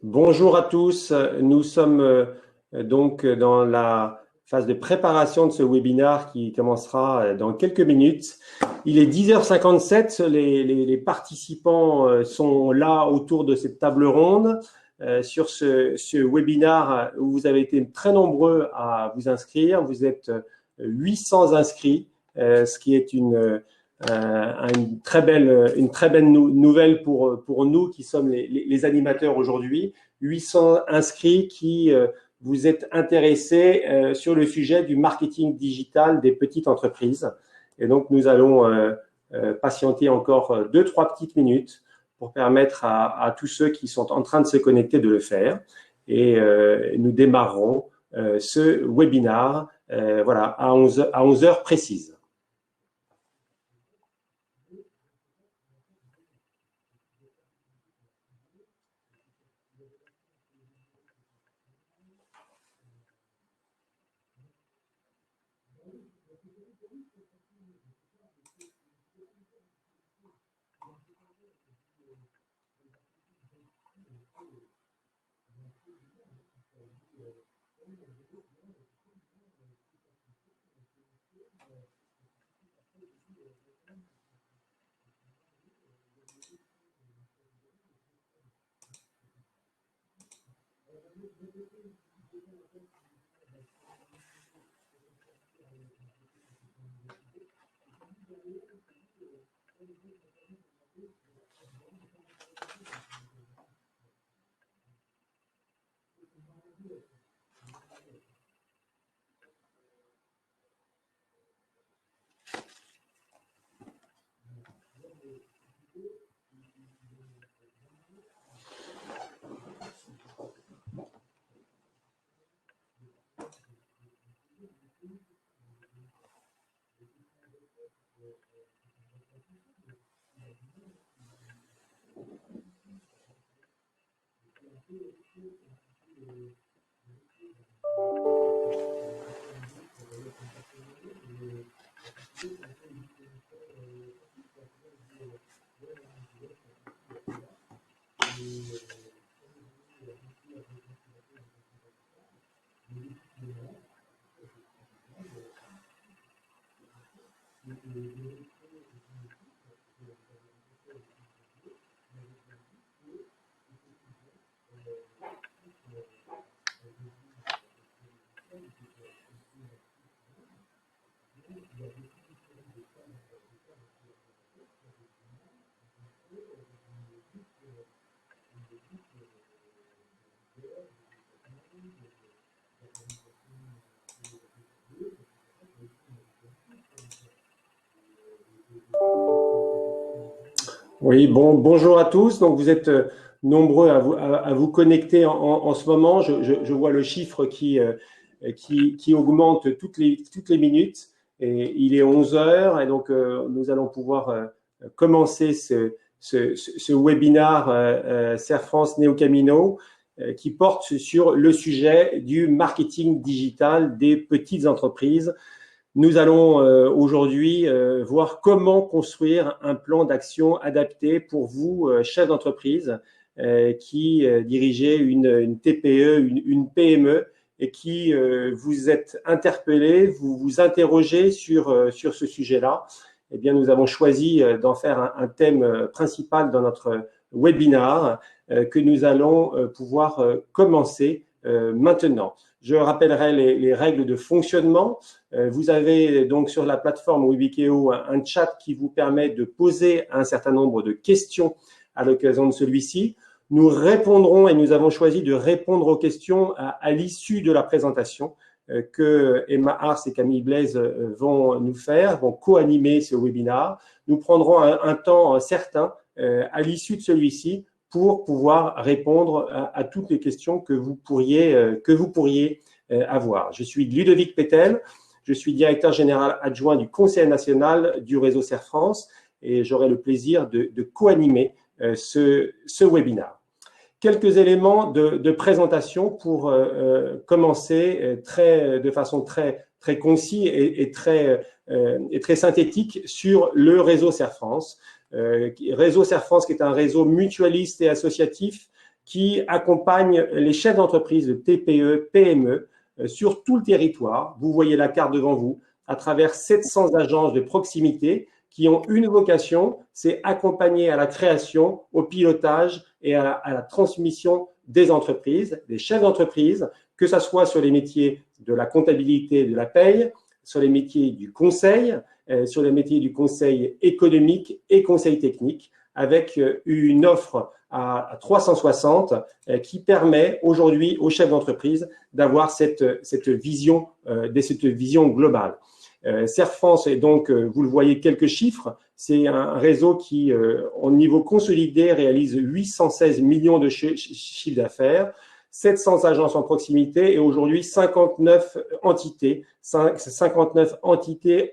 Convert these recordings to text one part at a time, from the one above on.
Bonjour à tous, nous sommes donc dans la phase de préparation de ce webinaire qui commencera dans quelques minutes. Il est 10h57, les participants sont là autour de cette table ronde sur ce webinaire où vous avez été très nombreux à vous inscrire. Vous êtes 800 inscrits, ce qui est une très belle nouvelle pour nous qui sommes les animateurs aujourd'hui. 800 inscrits qui vous êtes intéressés sur le sujet du marketing digital des petites entreprises. Et donc, nous allons patienter encore 2-3 petites minutes pour permettre à tous ceux qui sont en train de se connecter de le faire. Et nous démarrerons ce webinaire voilà, à 11 heures précises. Oui, bonjour à tous. Donc, vous êtes nombreux à vous connecter en ce moment. Je vois le chiffre qui augmente toutes les minutes. Et il est 11 heures et donc nous allons pouvoir commencer ce webinaire Serre France Neo Camino qui porte sur le sujet du marketing digital des petites entreprises. Nous allons aujourd'hui voir comment construire un plan d'action adapté pour vous, chefs d'entreprise, qui dirigez une TPE, une PME, et qui vous êtes interpellés, vous vous interrogez sur ce sujet-là. Eh bien, nous avons choisi d'en faire un thème principal dans notre webinaire que nous allons pouvoir commencer maintenant. Je rappellerai les règles de fonctionnement. Vous avez donc sur la plateforme Webikeo un chat qui vous permet de poser un certain nombre de questions à l'occasion de celui-ci. Nous répondrons et nous avons choisi de répondre aux questions à l'issue de la présentation que Emma Ars et Camille Blaise vont nous faire, vont co-animer ce webinaire. Nous prendrons un temps certain à l'issue de celui-ci pour pouvoir répondre à toutes les questions que vous pourriez avoir. Je suis Ludovic Pétel, je suis directeur général adjoint du Conseil national du réseau Serre France et j'aurai le plaisir de co-animer ce webinaire. Quelques éléments de présentation pour commencer de façon très concise et très synthétique sur le réseau Serre France. Réseau Serre France qui est un réseau mutualiste et associatif qui accompagne les chefs d'entreprise de TPE, PME sur tout le territoire. Vous voyez la carte devant vous, à travers 700 agences de proximité qui ont une vocation, c'est accompagner à la création, au pilotage et à la transmission des entreprises, des chefs d'entreprise, que ce soit sur les métiers de la comptabilité et de la paye, sur les métiers du conseil, sur les métiers du conseil économique et conseil technique, avec une offre à 360 qui permet aujourd'hui aux chefs d'entreprise d'avoir cette vision globale. Cerfrance est donc, vous le voyez, quelques chiffres. C'est un réseau qui, au niveau consolidé, réalise 816 millions de chiffres d'affaires, 700 agences en proximité et aujourd'hui 59 entités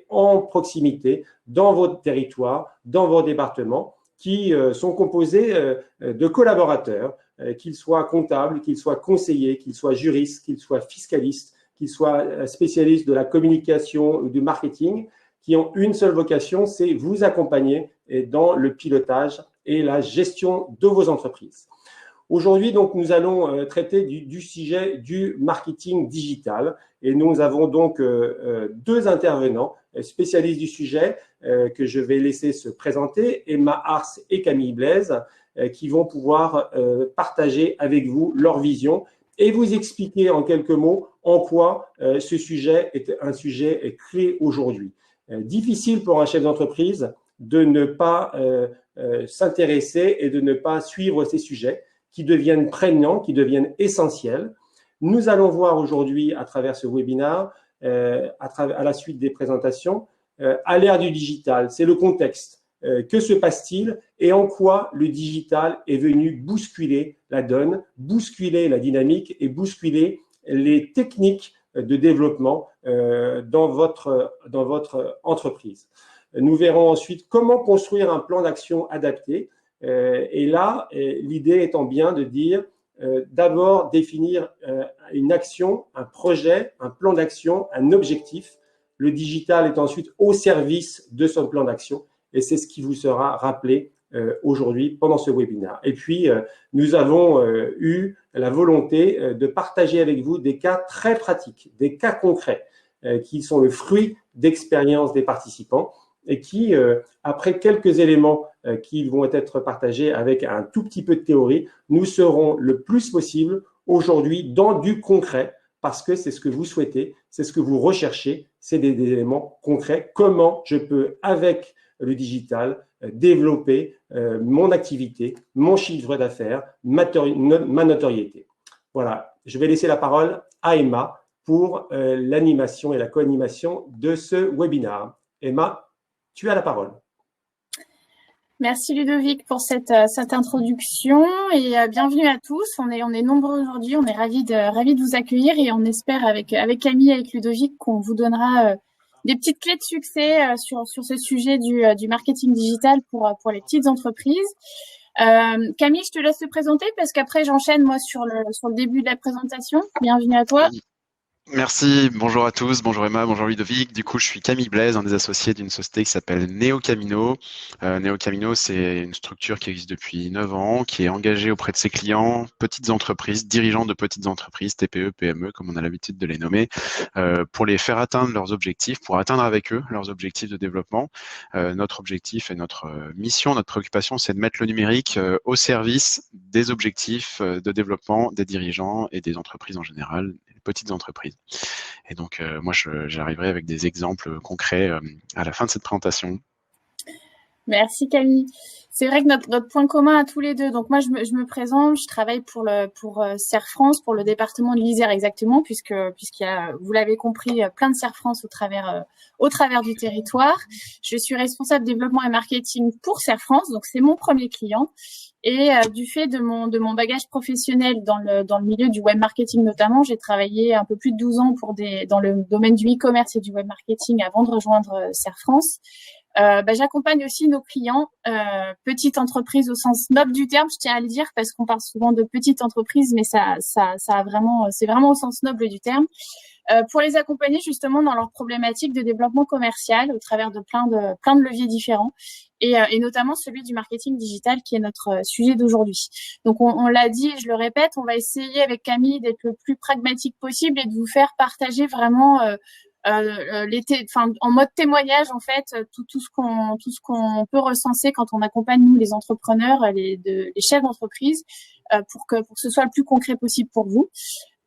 en proximité dans votre territoire, dans vos départements, qui sont composés de collaborateurs, qu'ils soient comptables, qu'ils soient conseillers, qu'ils soient juristes, qu'ils soient fiscalistes, qu'ils soient spécialistes de la communication ou du marketing, qui ont une seule vocation, c'est vous accompagner dans le pilotage et la gestion de vos entreprises. Aujourd'hui, donc, nous allons traiter du sujet du marketing digital et nous avons donc deux intervenants spécialistes du sujet que je vais laisser se présenter, Emma Ars et Camille Blaise, qui vont pouvoir partager avec vous leur vision et vous expliquer en quelques mots en quoi ce sujet est un sujet clé aujourd'hui. Difficile pour un chef d'entreprise de ne pas s'intéresser et de ne pas suivre ces sujets qui deviennent prégnants, qui deviennent essentiels. Nous allons voir aujourd'hui à travers ce webinaire, à la suite des présentations, à l'ère du digital, c'est le contexte. Que se passe-t-il et en quoi le digital est venu bousculer la donne, bousculer la dynamique et bousculer les techniques de développement dans votre entreprise. Nous verrons ensuite comment construire un plan d'action adapté. Et là, l'idée étant bien de dire d'abord définir une action, un projet, un plan d'action, un objectif. Le digital est ensuite au service de son plan d'action. Et c'est ce qui vous sera rappelé aujourd'hui pendant ce webinaire. Et puis, nous avons eu la volonté de partager avec vous des cas très pratiques, des cas concrets qui sont le fruit d'expériences des participants et qui, après quelques éléments qui vont être partagés avec un tout petit peu de théorie, nous serons le plus possible aujourd'hui dans du concret parce que c'est ce que vous souhaitez, c'est ce que vous recherchez, c'est des éléments concrets. Comment je peux, avec le digital, développer mon activité, mon chiffre d'affaires, ma notoriété. Voilà, je vais laisser la parole à Emma pour l'animation et la co-animation de ce webinaire. Emma, tu as la parole. Merci Ludovic pour cette introduction et bienvenue à tous. On est nombreux aujourd'hui, on est ravis de vous accueillir et on espère avec Camille et avec Ludovic qu'on vous donnera des petites clés de succès sur ce sujet du marketing digital pour les petites entreprises. Camille, je te laisse te présenter parce qu'après j'enchaîne moi sur le début de la présentation. Bienvenue à toi. Merci, bonjour à tous, bonjour Emma, bonjour Ludovic. Du coup, je suis Camille Blaise, un des associés d'une société qui s'appelle Neocamino. Neocamino, c'est une structure qui existe depuis 9 ans, qui est engagée auprès de ses clients, petites entreprises, dirigeants de petites entreprises, TPE, PME, comme on a l'habitude de les nommer, pour les faire atteindre leurs objectifs, pour atteindre avec eux leurs objectifs de développement. Notre objectif et notre mission, notre préoccupation, c'est de mettre le numérique au service des objectifs de développement des dirigeants et des entreprises en général, petites entreprises. Et donc, moi, j'arriverai avec des exemples concrets à la fin de cette présentation. Merci Camille. C'est vrai que notre point commun à tous les deux. Donc moi, je me présente, je travaille pour Cerfrance, pour le département de l'Isère exactement, puisqu'il y a, vous l'avez compris, plein de Cerfrance au travers du territoire. Je suis responsable développement et marketing pour Cerfrance, donc c'est mon premier client. Et du fait de mon bagage professionnel dans le milieu du web marketing notamment, j'ai travaillé un peu plus de 12 ans dans le domaine du e-commerce et du web marketing avant de rejoindre Cerfrance. J'accompagne aussi nos clients, petites entreprises au sens noble du terme, je tiens à le dire, parce qu'on parle souvent de petites entreprises, mais ça a vraiment, c'est vraiment au sens noble du terme, pour les accompagner justement dans leurs problématiques de développement commercial au travers de plein de leviers différents, et notamment celui du marketing digital qui est notre sujet d'aujourd'hui. Donc on l'a dit et je le répète, on va essayer avec Camille d'être le plus pragmatique possible et de vous faire partager vraiment en mode témoignage en fait tout ce qu'on peut recenser quand on accompagne nous les entrepreneurs, les chefs d'entreprise, pour que ce soit le plus concret possible pour vous.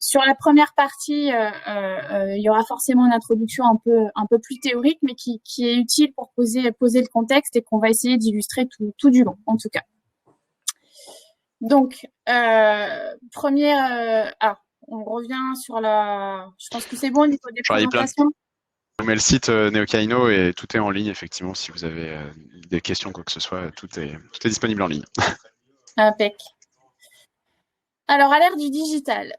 Sur la première partie, il y aura forcément une introduction un peu plus théorique, mais qui est utile pour poser le contexte et qu'on va essayer d'illustrer tout du long, en tout cas. Donc, on revient sur je pense que c'est bon au niveau des présentations. Je mets le site Neocamino et tout est en ligne, effectivement. Si vous avez des questions, quoi que ce soit, tout est disponible en ligne. Impec. Alors, à l'ère du digital,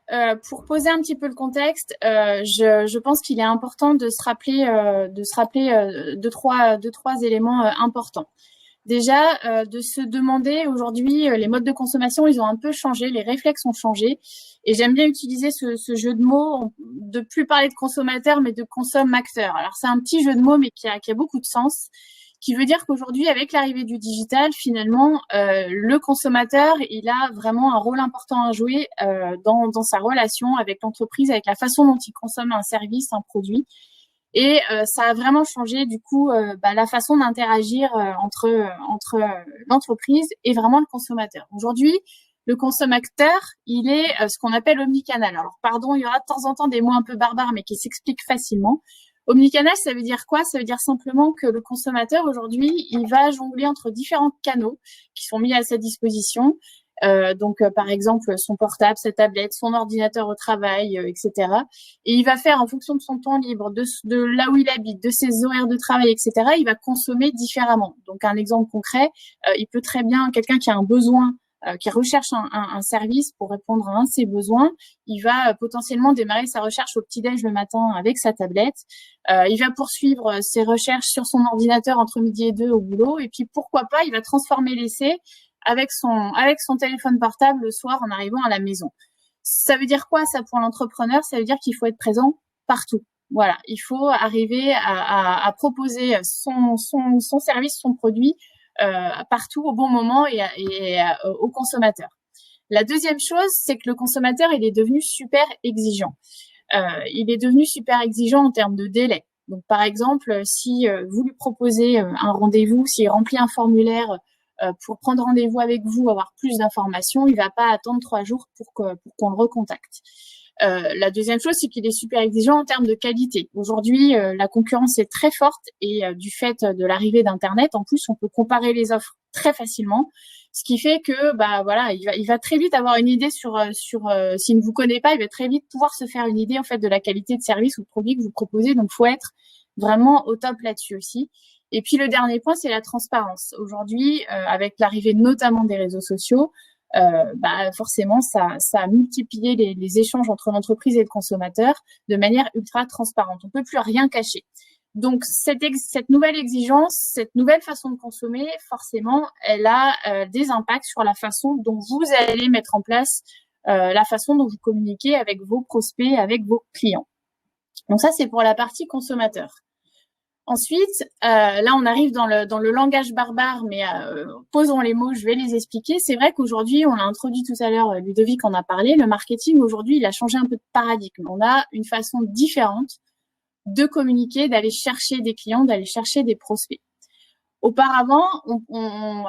pour poser un petit peu le contexte, je pense qu'il est important de se rappeler deux, trois éléments importants. Déjà, de se demander aujourd'hui, les modes de consommation, ils ont un peu changé, les réflexes ont changé. Et j'aime bien utiliser ce jeu de mots, de plus parler de consommateur, mais de consomme-acteur. Alors, c'est un petit jeu de mots, mais qui a beaucoup de sens, qui veut dire qu'aujourd'hui, avec l'arrivée du digital, finalement, le consommateur, il a vraiment un rôle important à jouer dans sa relation avec l'entreprise, avec la façon dont il consomme un service, un produit. Et ça a vraiment changé du coup la façon d'interagir entre l'entreprise et vraiment le consommateur. Aujourd'hui, le consommateur, il est ce qu'on appelle omnicanal. Alors pardon, il y aura de temps en temps des mots un peu barbares, mais qui s'expliquent facilement. Omnicanal, ça veut dire quoi? Ça veut dire simplement que le consommateur aujourd'hui, il va jongler entre différents canaux qui sont mis à sa disposition. Par exemple, son portable, sa tablette, son ordinateur au travail, etc. Et il va faire, en fonction de son temps libre, de là où il habite, de ses horaires de travail, etc., il va consommer différemment. Donc, un exemple concret, il peut très bien, quelqu'un qui a un besoin, qui recherche un service pour répondre à un de ses besoins, il va potentiellement démarrer sa recherche au petit-déj le matin avec sa tablette. Il va poursuivre ses recherches sur son ordinateur entre midi et 2 au boulot. Et puis, pourquoi pas, il va transformer l'essai avec son téléphone portable le soir en arrivant à la maison. Ça veut dire quoi, ça, pour l'entrepreneur? Ça veut dire qu'il faut être présent partout. Voilà, il faut arriver à proposer son service, son produit partout au bon moment et au consommateur. La deuxième chose, c'est que le consommateur, il est devenu super exigeant. Il est devenu super exigeant en termes de délai. Donc, par exemple, si vous lui proposez un rendez-vous, s'il remplit un formulaire pour prendre rendez-vous avec vous, avoir plus d'informations, il va pas attendre 3 jours pour qu'on le recontacte. La deuxième chose, c'est qu'il est super exigeant en termes de qualité. Aujourd'hui, la concurrence est très forte et du fait de l'arrivée d'Internet, en plus, on peut comparer les offres très facilement, ce qui fait que il va très vite avoir une idée sur s'il ne vous connaît pas, il va très vite pouvoir se faire une idée en fait de la qualité de service ou de produit que vous proposez. Donc, faut être vraiment au top là-dessus aussi. Et puis le dernier point, c'est la transparence. Aujourd'hui, avec l'arrivée notamment des réseaux sociaux, forcément, ça a multiplié les échanges entre l'entreprise et le consommateur de manière ultra transparente. On peut plus rien cacher. Donc cette nouvelle exigence, cette nouvelle façon de consommer, forcément, elle a des impacts sur la façon dont vous allez mettre en place la façon dont vous communiquez avec vos prospects, avec vos clients. Donc ça, c'est pour la partie consommateur. Ensuite, là, on arrive dans le langage barbare, mais posons les mots, je vais les expliquer. C'est vrai qu'aujourd'hui, on l'a introduit tout à l'heure, Ludovic en a parlé, le marketing, aujourd'hui, il a changé un peu de paradigme. On a une façon différente de communiquer, d'aller chercher des clients, d'aller chercher des prospects. Auparavant, on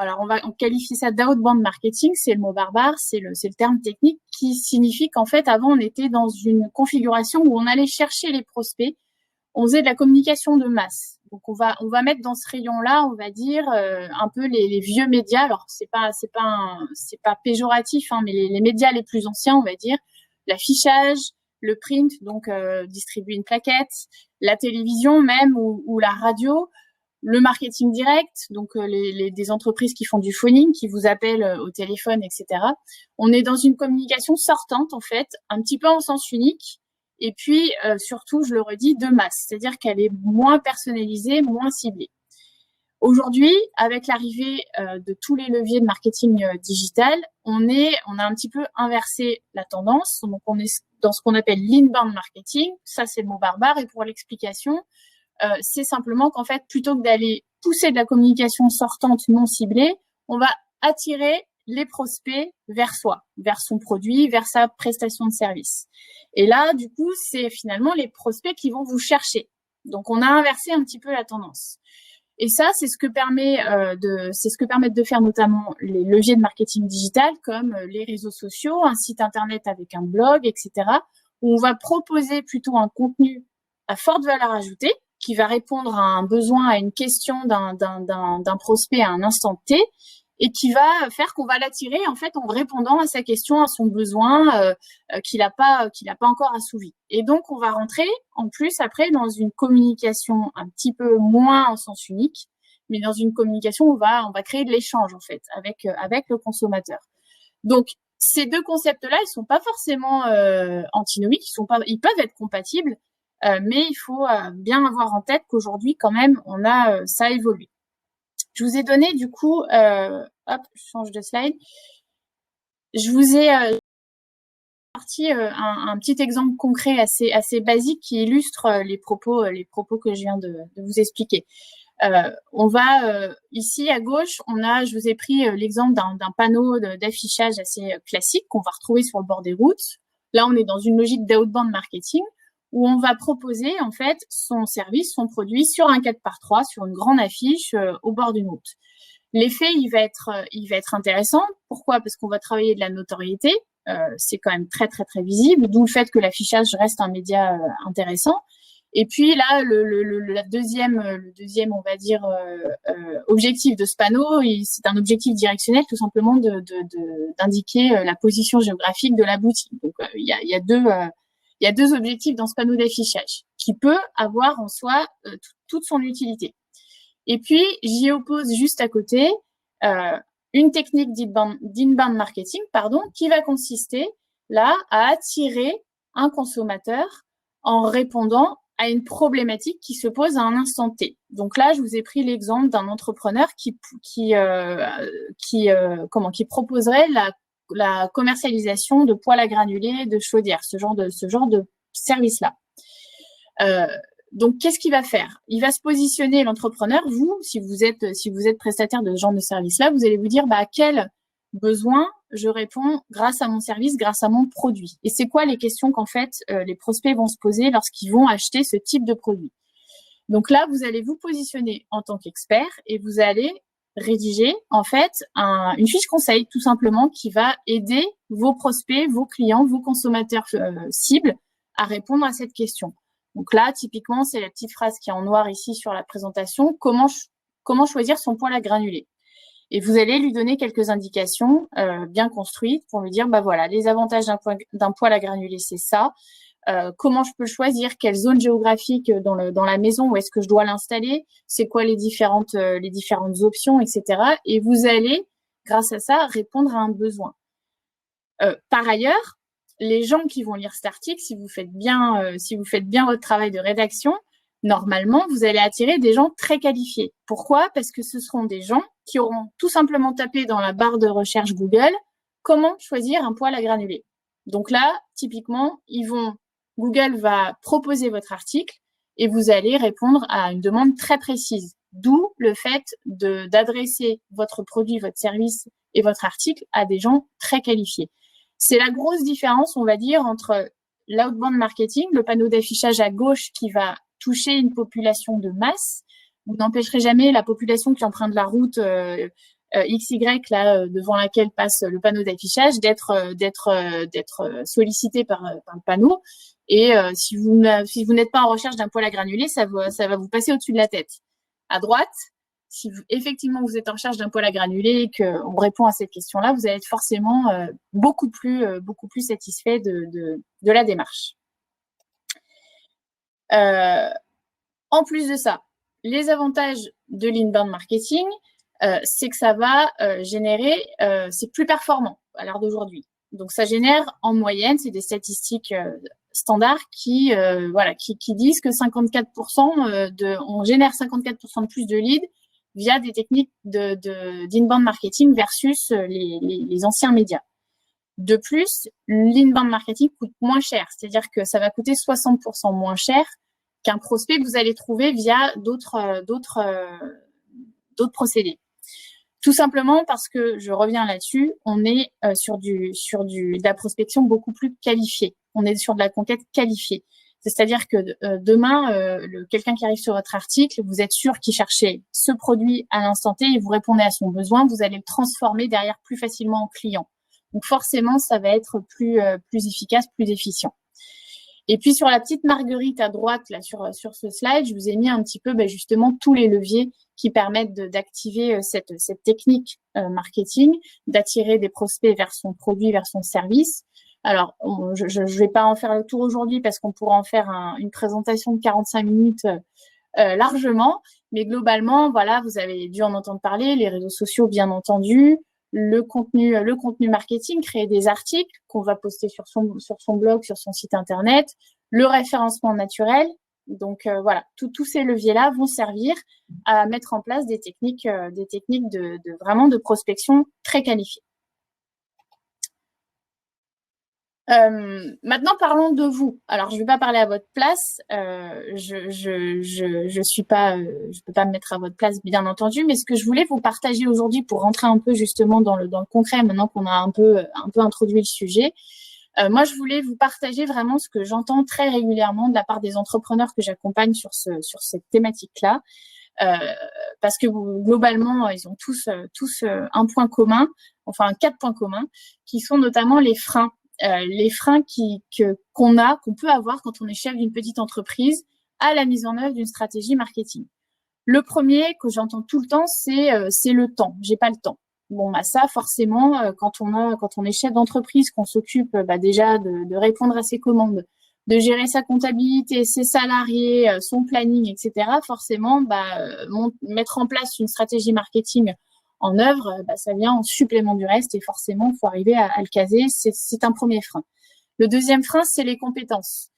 qualifie ça d'outbound marketing, c'est le mot barbare, c'est le terme technique qui signifie qu'en fait, avant, on était dans une configuration où on allait chercher les prospects. On faisait de la communication de masse. Donc on va mettre dans ce rayon-là, on va dire un peu les vieux médias. Alors c'est pas péjoratif, hein, mais les médias les plus anciens, on va dire, l'affichage, le print, donc distribuer une plaquette, la télévision même ou la radio, le marketing direct, donc des entreprises qui font du phoning, qui vous appellent au téléphone, etc. On est dans une communication sortante en fait, un petit peu en sens unique. Et puis, surtout, je le redis, de masse. C'est-à-dire qu'elle est moins personnalisée, moins ciblée. Aujourd'hui, avec l'arrivée de tous les leviers de marketing digital, on a un petit peu inversé la tendance. Donc, on est dans ce qu'on appelle l'inbound marketing. Ça, c'est le mot barbare. Et pour l'explication, c'est simplement qu'en fait, plutôt que d'aller pousser de la communication sortante non ciblée, on va attirer les prospects vers soi, vers son produit, vers sa prestation de service. Et là, du coup, c'est finalement les prospects qui vont vous chercher. Donc, on a inversé un petit peu la tendance. Et ça, c'est ce que permettent de faire notamment les leviers de marketing digital comme les réseaux sociaux, un site internet avec un blog, etc., où on va proposer plutôt un contenu à forte valeur ajoutée qui va répondre à un besoin, à une question d'un prospect à un instant T et qui va faire qu'on va l'attirer en fait en répondant à sa question, à son besoin qu'il a pas encore assouvi. Et donc on va rentrer en plus après dans une communication un petit peu moins en sens unique, mais dans une communication où on va créer de l'échange en fait avec le consommateur. Donc ces deux concepts-là, ils sont pas forcément antinomiques, ils peuvent être compatibles, mais il faut bien avoir en tête qu'aujourd'hui quand même ça a évolué. Je vous ai donné du coup, hop, je change de slide. Je vous ai parti un petit exemple concret assez basique qui illustre les propos que je viens de vous expliquer. On va ici à gauche, je vous ai pris l'exemple d'un panneau d'affichage assez classique qu'on va retrouver sur le bord des routes. Là, on est dans une logique d'outbound marketing où on va proposer en fait son service, son produit sur un 4x3, sur une grande affiche au bord d'une route. L'effet, il va être intéressant. Pourquoi? Parce qu'on va travailler de la notoriété. C'est quand même très très très visible, d'où le fait que l'affichage reste un média intéressant. Et puis là, le deuxième, on va dire, objectif de ce panneau, c'est un objectif directionnel, tout simplement d'indiquer la position géographique de la boutique. Donc il y a deux objectifs dans ce panneau d'affichage, qui peut avoir en soi toute son utilité. Et puis, j'y oppose juste à côté une technique d'inbound marketing, qui va consister là à attirer un consommateur en répondant à une problématique qui se pose à un instant T. Donc là, je vous ai pris l'exemple d'un entrepreneur qui proposerait la commercialisation de poêles à granulés, de chaudières, ce genre de service-là. Donc, qu'est-ce qu'il va faire? Il va se positionner, l'entrepreneur, vous, si vous êtes prestataire de ce genre de service-là, vous allez vous dire, à quel besoin je réponds grâce à mon service, grâce à mon produit. Et c'est quoi les questions qu'en fait les prospects vont se poser lorsqu'ils vont acheter ce type de produit? Donc là, vous allez vous positionner en tant qu'expert et vous allez rédiger en fait une fiche conseil tout simplement qui va aider vos prospects, vos clients, vos consommateurs cibles à répondre à cette question. Donc là, typiquement, c'est la petite phrase qui est en noir ici sur la présentation. Comment choisir son poêle à granulés? Et vous allez lui donner quelques indications bien construites pour lui dire, voilà, les avantages d'un poêle à granulés, c'est ça. Comment je peux le choisir? Quelle zone géographique dans la maison? Où est-ce que je dois l'installer? C'est quoi les différentes options, etc. Et vous allez, grâce à ça, répondre à un besoin. Par ailleurs, les gens qui vont lire cet article, si vous faites bien votre travail de rédaction, normalement, vous allez attirer des gens très qualifiés. Pourquoi? Parce que ce seront des gens qui auront tout simplement tapé dans la barre de recherche Google « Comment choisir un poêle à granulés ?» Donc là, typiquement, Google va proposer votre article et vous allez répondre à une demande très précise. D'où le fait d'adresser votre produit, votre service et votre article à des gens très qualifiés. C'est la grosse différence, on va dire, entre l'outbound marketing, le panneau d'affichage à gauche qui va toucher une population de masse. Vous n'empêcherez jamais la population qui emprunte la route XY là devant laquelle passe le panneau d'affichage d'être sollicité par le panneau. Et si vous n'êtes pas en recherche d'un poêle à granulés, ça va vous passer au-dessus de la tête. À droite, si effectivement vous êtes en recherche d'un poêle à granulés et qu'on répond à cette question-là, vous allez être forcément beaucoup plus satisfait de la démarche. En plus de ça, les avantages de l'inbound marketing, c'est que ça va générer, c'est plus performant à l'heure d'aujourd'hui. Donc ça génère en moyenne, c'est des statistiques standards qui disent que on génère 54% de plus de leads via des techniques d'inbound marketing versus les anciens médias. De plus, l'inbound marketing coûte moins cher, c'est-à-dire que ça va coûter 60% moins cher qu'un prospect que vous allez trouver via d'autres procédés. Tout simplement parce que, je reviens là-dessus, on est sur de la prospection beaucoup plus qualifiée. On est sur de la conquête qualifiée. C'est-à-dire que demain, quelqu'un qui arrive sur votre article, vous êtes sûr qu'il cherchait ce produit à l'instant T et vous répondez à son besoin, vous allez le transformer derrière plus facilement en client. Donc forcément, ça va être plus efficace, plus efficient. Et puis sur la petite marguerite à droite, là sur ce slide, je vous ai mis un petit peu justement tous les leviers qui permettent d'activer cette technique marketing, d'attirer des prospects vers son produit, vers son service. Alors, je vais pas en faire le tour aujourd'hui parce qu'on pourra en faire une présentation de 45 minutes largement, mais globalement, voilà, vous avez dû en entendre parler, les réseaux sociaux bien entendu, le contenu marketing, créer des articles qu'on va poster sur son blog, sur son site internet, le référencement naturel. Donc voilà, tous ces leviers-là vont servir à mettre en place des techniques vraiment de prospection très qualifiées. Maintenant, parlons de vous. Alors, je ne vais pas parler à votre place. Je peux pas me mettre à votre place, bien entendu. Mais ce que je voulais vous partager aujourd'hui, pour rentrer un peu justement dans le concret, maintenant qu'on a un peu introduit le sujet, moi, je voulais vous partager vraiment ce que j'entends très régulièrement de la part des entrepreneurs que j'accompagne sur cette thématique-là. Parce que globalement, ils ont tous un point commun, enfin 4 points communs, qui sont notamment les freins. Les freins qu'on peut avoir quand on est chef d'une petite entreprise à la mise en œuvre d'une stratégie marketing. Le premier que j'entends tout le temps, c'est le temps. J'ai pas le temps. Bon, ça, forcément, quand on est chef d'entreprise, qu'on s'occupe déjà de répondre à ses commandes, de gérer sa comptabilité, ses salariés, son planning, etc., forcément, mettre en place une stratégie marketing en œuvre, ça vient en supplément du reste et forcément, il faut arriver à le caser. C'est un premier frein. Le deuxième frein, c'est les compétences.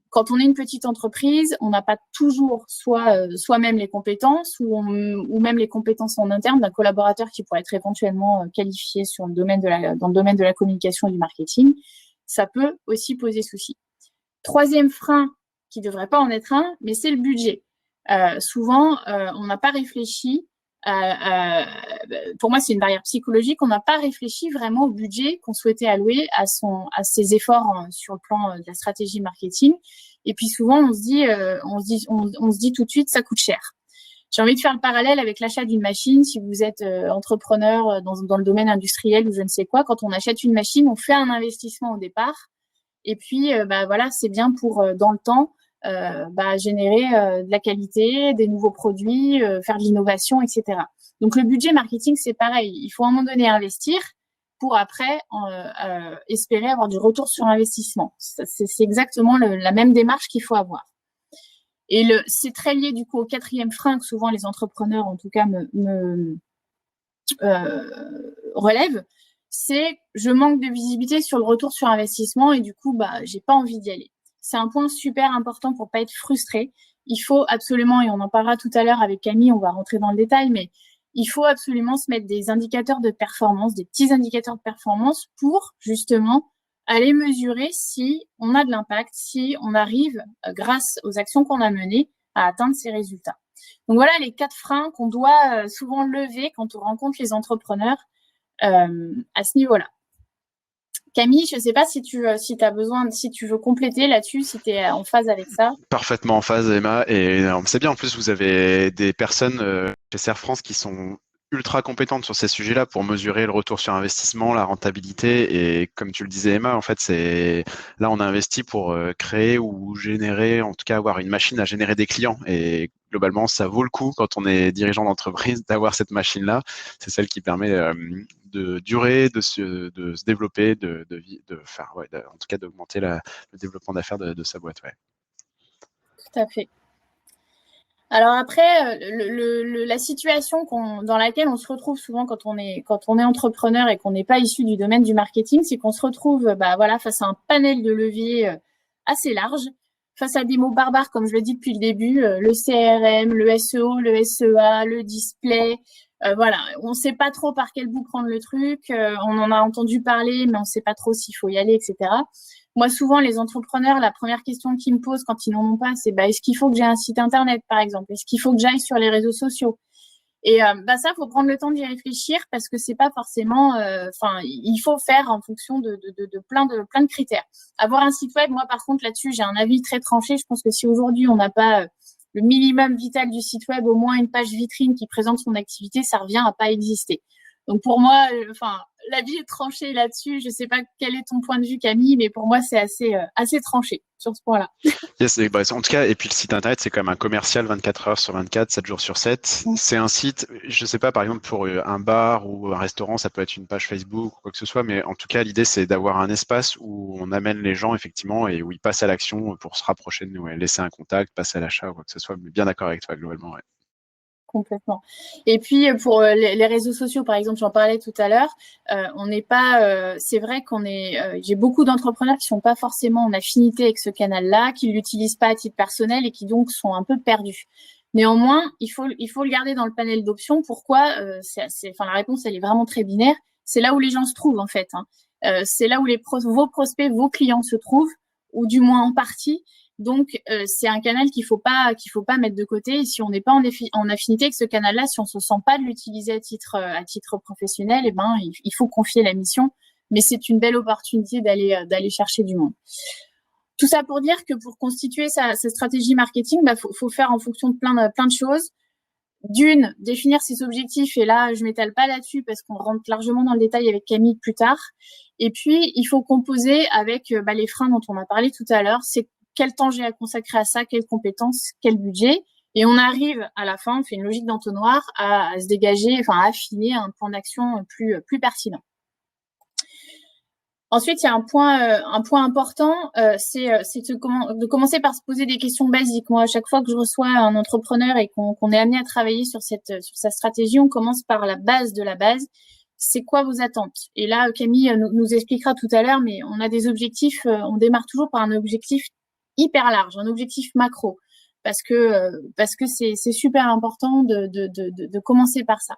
Quand on est une petite entreprise, on n'a pas toujours soi-même les compétences ou même les compétences en interne d'un collaborateur qui pourrait être éventuellement qualifié dans le domaine de la communication et du marketing. Ça peut aussi poser souci. Troisième frein, qui ne devrait pas en être un, mais c'est le budget. Souvent, on n'a pas réfléchi. Pour moi, c'est une barrière psychologique. On n'a pas réfléchi vraiment au budget qu'on souhaitait allouer à ses efforts sur le plan de la stratégie marketing. Et puis souvent, on se dit tout de suite, ça coûte cher. J'ai envie de faire le parallèle avec l'achat d'une machine. Si vous êtes entrepreneur dans le domaine industriel ou je ne sais quoi, quand on achète une machine, on fait un investissement au départ. Et puis, voilà, c'est bien pour dans le temps. Générer de la qualité, des nouveaux produits, faire de l'innovation, etc. Donc, le budget marketing, c'est pareil. Il faut à un moment donné investir pour après espérer avoir du retour sur investissement. C'est exactement la même démarche qu'il faut avoir. Et c'est très lié du coup au quatrième frein que souvent les entrepreneurs, en tout cas, me relèvent. C'est je manque de visibilité sur le retour sur investissement et du coup, j'ai pas envie d'y aller. C'est un point super important pour pas être frustré. Il faut absolument, et on en parlera tout à l'heure avec Camille, on va rentrer dans le détail, mais il faut absolument se mettre des indicateurs de performance, des petits indicateurs de performance pour justement aller mesurer si on a de l'impact, si on arrive, grâce aux actions qu'on a menées, à atteindre ces résultats. Donc voilà les 4 freins qu'on doit souvent lever quand on rencontre les entrepreneurs à ce niveau-là. Camille, je ne sais pas si tu veux compléter là-dessus, si tu es en phase avec ça. Parfaitement en phase, Emma. Et c'est bien, en plus, vous avez des personnes chez Serre France qui sont ultra compétentes sur ces sujets-là pour mesurer le retour sur investissement, la rentabilité. Et comme tu le disais, Emma, en fait, là, on a investi pour créer ou générer, en tout cas, avoir une machine à générer des clients. Et globalement, ça vaut le coup quand on est dirigeant d'entreprise d'avoir cette machine-là. C'est celle qui permet de durer, de se développer, en tout cas d'augmenter le développement d'affaires de sa boîte. Ouais. Tout à fait. Alors après, la situation dans laquelle on se retrouve souvent quand on est entrepreneur et qu'on n'est pas issu du domaine du marketing, c'est qu'on se retrouve face à un panel de leviers assez large. face à des mots barbares, comme je le dis depuis le début, le CRM, le SEO, le SEA, le display. Voilà, on ne sait pas trop par quel bout prendre le truc. On en a entendu parler, mais on ne sait pas trop s'il faut y aller, etc. Moi, souvent, les entrepreneurs, la première question qu'ils me posent quand ils n'en ont pas, c'est est-ce qu'il faut que j'ai un site internet, par exemple? Est-ce qu'il faut que j'aille sur les réseaux sociaux? Et ça, faut prendre le temps d'y réfléchir parce que c'est pas forcément. Il faut faire en fonction de plein de critères. Avoir un site web, moi, par contre, là-dessus, j'ai un avis très tranché. Je pense que si aujourd'hui on n'a pas le minimum vital du site web, au moins une page vitrine qui présente son activité, ça revient à pas exister. Donc pour moi, l'avis est tranché là-dessus. Je sais pas quel est ton point de vue, Camille, mais pour moi, c'est assez tranché sur ce point-là. Yes, en tout cas, et puis le site internet, c'est quand même un commercial 24 heures sur 24, 7 jours sur 7. C'est un site, je sais pas, par exemple, pour un bar ou un restaurant, ça peut être une page Facebook ou quoi que ce soit, mais en tout cas, l'idée, c'est d'avoir un espace où on amène les gens, effectivement, et où ils passent à l'action pour se rapprocher de nous, laisser un contact, passer à l'achat ou quoi que ce soit. Mais bien d'accord avec toi, globalement, ouais. Complètement. Et puis pour les réseaux sociaux, par exemple, j'en parlais tout à l'heure, on n'est pas. C'est vrai qu'on est. J'ai beaucoup d'entrepreneurs qui sont pas forcément en affinité avec ce canal-là, qui l'utilisent pas à titre personnel et qui donc sont un peu perdus. Néanmoins, il faut le garder dans le panel d'options. Pourquoi la réponse, elle est vraiment très binaire. C'est là où les gens se trouvent en fait. C'est là où vos prospects, vos clients se trouvent, ou du moins en partie. Donc, c'est un canal qu'il faut pas mettre de côté. Et si on n'est pas en affinité avec ce canal-là, si on se sent pas de l'utiliser à titre professionnel, il faut confier la mission. Mais c'est une belle opportunité d'aller chercher du monde. Tout ça pour dire que pour constituer sa stratégie marketing, faut faire en fonction de plein de choses. D'une, définir ses objectifs. Et là, je m'étale pas là-dessus parce qu'on rentre largement dans le détail avec Camille plus tard. Et puis, il faut composer avec les freins dont on a parlé tout à l'heure. C'est quel temps j'ai à consacrer à ça, quelles compétences, quel budget. Et on arrive à la fin, on fait une logique d'entonnoir à se dégager, à affiner un plan d'action plus pertinent. Ensuite, il y a un point important, c'est de commencer par se poser des questions basiques. Moi, à chaque fois que je reçois un entrepreneur et qu'on est amené à travailler sur sa stratégie, on commence par la base de la base. C'est quoi vos attentes? Et là, Camille nous expliquera tout à l'heure, mais on a des objectifs, on démarre toujours par un objectif hyper large, un objectif macro, parce que c'est super important de commencer par ça.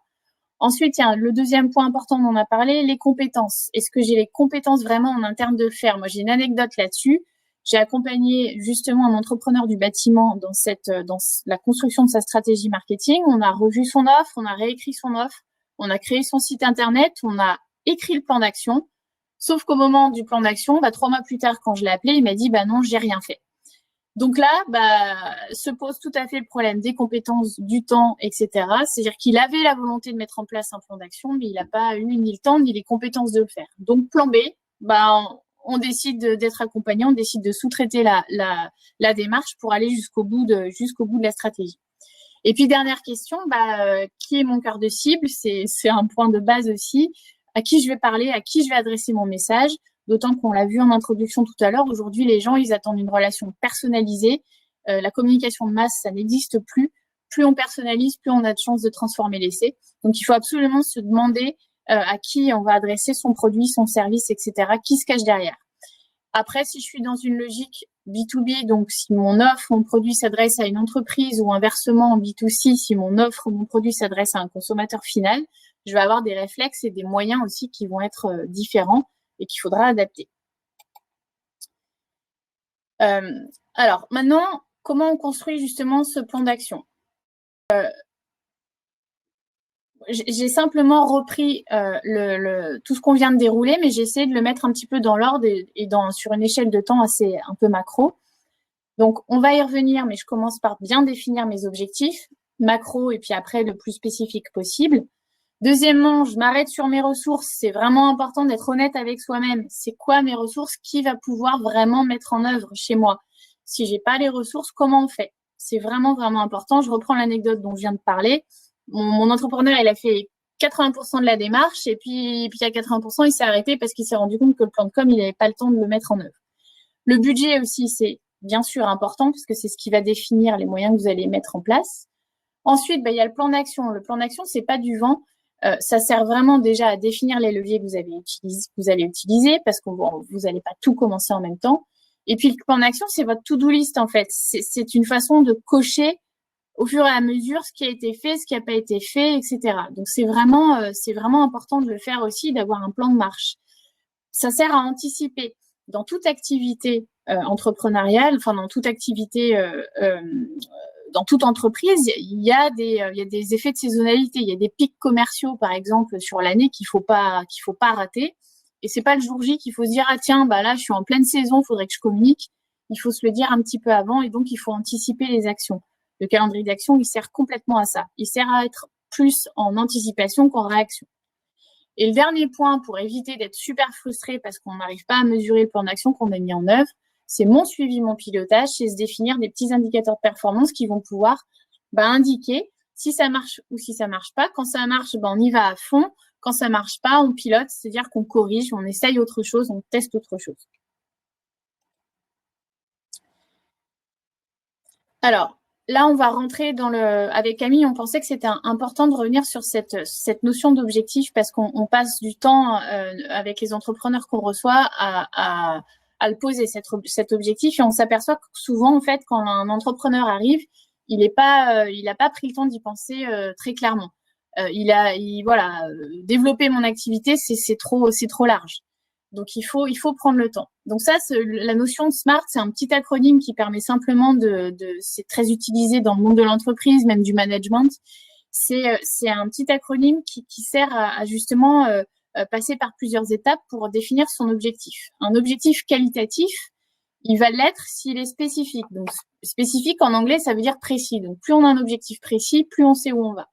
Ensuite, il y a le deuxième point important dont on a parlé, les compétences. Est-ce que j'ai les compétences vraiment en interne de le faire? Moi, j'ai une anecdote là-dessus. J'ai accompagné justement un entrepreneur du bâtiment dans la construction de sa stratégie marketing. On a revu son offre, on a réécrit son offre, on a créé son site internet, on a écrit le plan d'action. Sauf qu'au moment du plan d'action, 3 mois plus tard, quand je l'ai appelé, il m'a dit non, j'ai rien fait. Donc là, se pose tout à fait le problème des compétences, du temps, etc. C'est-à-dire qu'il avait la volonté de mettre en place un plan d'action, mais il n'a pas eu ni le temps ni les compétences de le faire. Donc plan B, on décide d'être accompagné, on décide de sous-traiter la démarche pour aller jusqu'au bout de la stratégie. Et puis dernière question, qui est mon cœur de cible? C'est un point de base aussi. À qui je vais parler, à qui je vais adresser mon message? D'autant qu'on l'a vu en introduction tout à l'heure, aujourd'hui, les gens, ils attendent une relation personnalisée. La communication de masse, ça n'existe plus. Plus on personnalise, plus on a de chances de transformer l'essai. Donc, il faut absolument se demander à qui on va adresser son produit, son service, etc. Qui se cache derrière. Après, si je suis dans une logique B2B, donc si mon offre, mon produit s'adresse à une entreprise, ou inversement en B2C, si mon offre ou mon produit s'adresse à un consommateur final, je vais avoir des réflexes et des moyens aussi qui vont être différents et qu'il faudra adapter. Alors, maintenant, comment on construit justement ce plan d'action? J'ai simplement repris tout ce qu'on vient de dérouler, mais j'ai essayé de le mettre un petit peu dans l'ordre et sur une échelle de temps assez un peu macro. Donc, on va y revenir, mais je commence par bien définir mes objectifs macro et puis après le plus spécifique possible. Deuxièmement, je m'arrête sur mes ressources. C'est vraiment important d'être honnête avec soi-même. C'est quoi mes ressources? Qui va pouvoir vraiment mettre en œuvre chez moi? Si j'ai pas les ressources, comment on fait? C'est vraiment, vraiment important. Je reprends l'anecdote dont je viens de parler. Mon entrepreneur, il a fait 80% de la démarche et puis à 80%, il s'est arrêté parce qu'il s'est rendu compte que le plan de com, il n'avait pas le temps de le mettre en œuvre. Le budget aussi, c'est bien sûr important puisque c'est ce qui va définir les moyens que vous allez mettre en place. Ensuite, il y a le plan d'action. Le plan d'action, c'est pas du vent. Ça sert vraiment déjà à définir les leviers que vous allez utiliser parce que vous n'allez pas tout commencer en même temps. Et puis, le plan d'action, c'est votre to-do list, en fait. C'est une façon de cocher au fur et à mesure ce qui a été fait, ce qui n'a pas été fait, etc. Donc, c'est vraiment important de le faire aussi, d'avoir un plan de marche. Ça sert à anticiper. Dans toute activité entrepreneuriale, enfin, dans toute activité, dans toute entreprise, il y a des effets de saisonnalité. Il y a des pics commerciaux, par exemple, sur l'année qu'il faut pas rater. Et c'est pas le jour J qu'il faut se dire, ah tiens, bah là, je suis en pleine saison, il faudrait que je communique. Il faut se le dire un petit peu avant et donc il faut anticiper les actions. Le calendrier d'action, il sert complètement à ça. Il sert à être plus en anticipation qu'en réaction. Et le dernier point, pour éviter d'être super frustré parce qu'on n'arrive pas à mesurer le plan d'action qu'on a mis en œuvre, c'est mon suivi, mon pilotage, c'est se définir des petits indicateurs de performance qui vont pouvoir indiquer si ça marche ou si ça marche pas. Quand ça marche, on y va à fond. Quand ça marche pas, on pilote, c'est-à-dire qu'on corrige, on essaye autre chose, on teste autre chose. Alors, là, on va rentrer avec Camille, on pensait que c'était important de revenir sur cette notion d'objectif parce qu'on passe du temps avec les entrepreneurs qu'on reçoit à le poser, cet objectif, et on s'aperçoit que souvent, en fait, quand un entrepreneur arrive, il a pas pris le temps d'y penser très clairement. Développer mon activité, c'est trop large. Donc, il faut prendre le temps. Donc ça, la notion de SMART, c'est un petit acronyme qui permet simplement c'est très utilisé dans le monde de l'entreprise, même du management. C'est un petit acronyme qui sert à justement passer par plusieurs étapes pour définir son objectif. Un objectif qualitatif, il va l'être s'il est spécifique. Donc, spécifique en anglais, ça veut dire précis. Donc, plus on a un objectif précis, plus on sait où on va.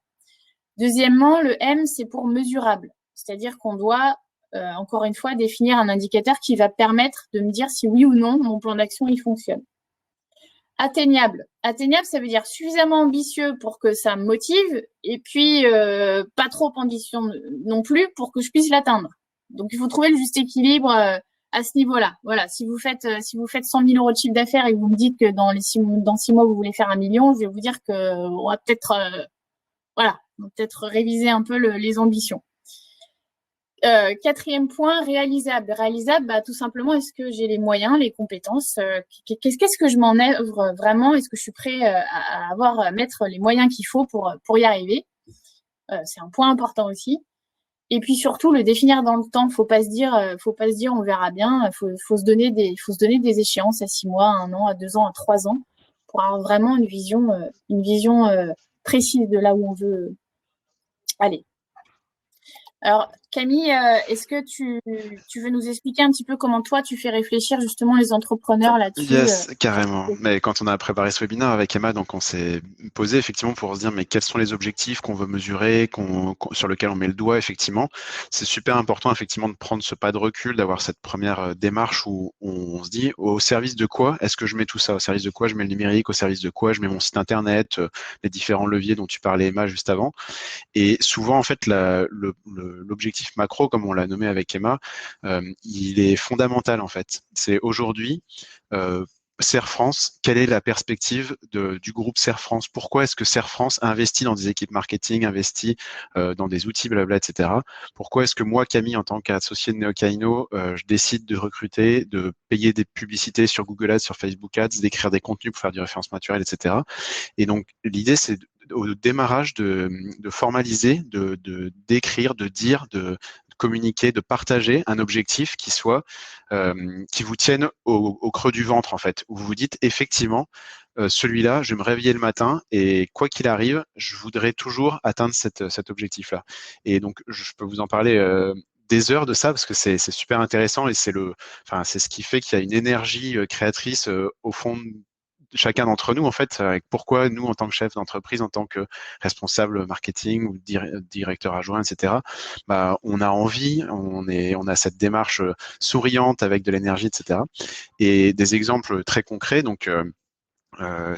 Deuxièmement, le M, c'est pour mesurable. C'est-à-dire qu'on doit encore une fois, définir un indicateur qui va permettre de me dire si oui ou non mon plan d'action il fonctionne. Atteignable. Atteignable, ça veut dire suffisamment ambitieux pour que ça me motive et puis pas trop ambitieux non plus pour que je puisse l'atteindre. Donc, il faut trouver le juste équilibre à ce niveau-là. Voilà, si vous faites 100 000 euros de chiffre d'affaires et que vous me dites que dans 6 mois, vous voulez faire 1 million, je vais vous dire qu'on va peut-être réviser un peu les ambitions. Quatrième point, réalisable. Réalisable, tout simplement, est-ce que j'ai les moyens, les compétences, qu'est-ce que je m'en œuvre vraiment? Est-ce que je suis prêt à mettre les moyens qu'il faut pour y arriver? C'est un point important aussi. Et puis surtout, le définir dans le temps. Faut pas se dire on verra bien. Faut se donner des échéances à 6 mois, à 1 an, à 2 ans, à 3 ans pour avoir vraiment une vision précise de là où on veut aller. Alors, Camille, est-ce que tu veux nous expliquer un petit peu comment toi, tu fais réfléchir justement les entrepreneurs là-dessus? Yes, carrément. Mais quand on a préparé ce webinaire avec Emma, donc on s'est posé effectivement pour se dire mais quels sont les objectifs qu'on veut mesurer, sur lesquels on met le doigt effectivement. C'est super important effectivement de prendre ce pas de recul, d'avoir cette première démarche où on se dit au service de quoi est-ce que je mets tout ça? Au service de quoi je mets le numérique? Au service de quoi je mets mon site internet? Les différents leviers dont tu parlais Emma juste avant. Et souvent, en fait, l'objectif macro, comme on l'a nommé avec Emma, il est fondamental, en fait. C'est aujourd'hui, Serre France, quelle est la perspective du groupe Serre France? Pourquoi est-ce que Serre France investit dans des équipes marketing, investit dans des outils, blabla, etc. Pourquoi est-ce que moi, Camille, en tant qu'associé de Neocamino, je décide de recruter, de payer des publicités sur Google Ads, sur Facebook Ads, d'écrire des contenus pour faire du référencement naturel, etc. Et donc, l'idée, c'est au démarrage de formaliser, d'écrire, de dire, de communiquer, de partager un objectif qui soit qui vous tienne au creux du ventre en fait, où vous vous dites effectivement celui-là, je vais me réveiller le matin et quoi qu'il arrive, je voudrais toujours atteindre cet objectif-là. Et donc je peux vous en parler des heures de ça parce que c'est super intéressant et c'est ce qui fait qu'il y a une énergie créatrice au fond de chacun d'entre nous, en fait, avec pourquoi nous, en tant que chef d'entreprise, en tant que responsable marketing ou directeur adjoint, etc., on a envie, on a cette démarche souriante avec de l'énergie, etc. Et des exemples très concrets, donc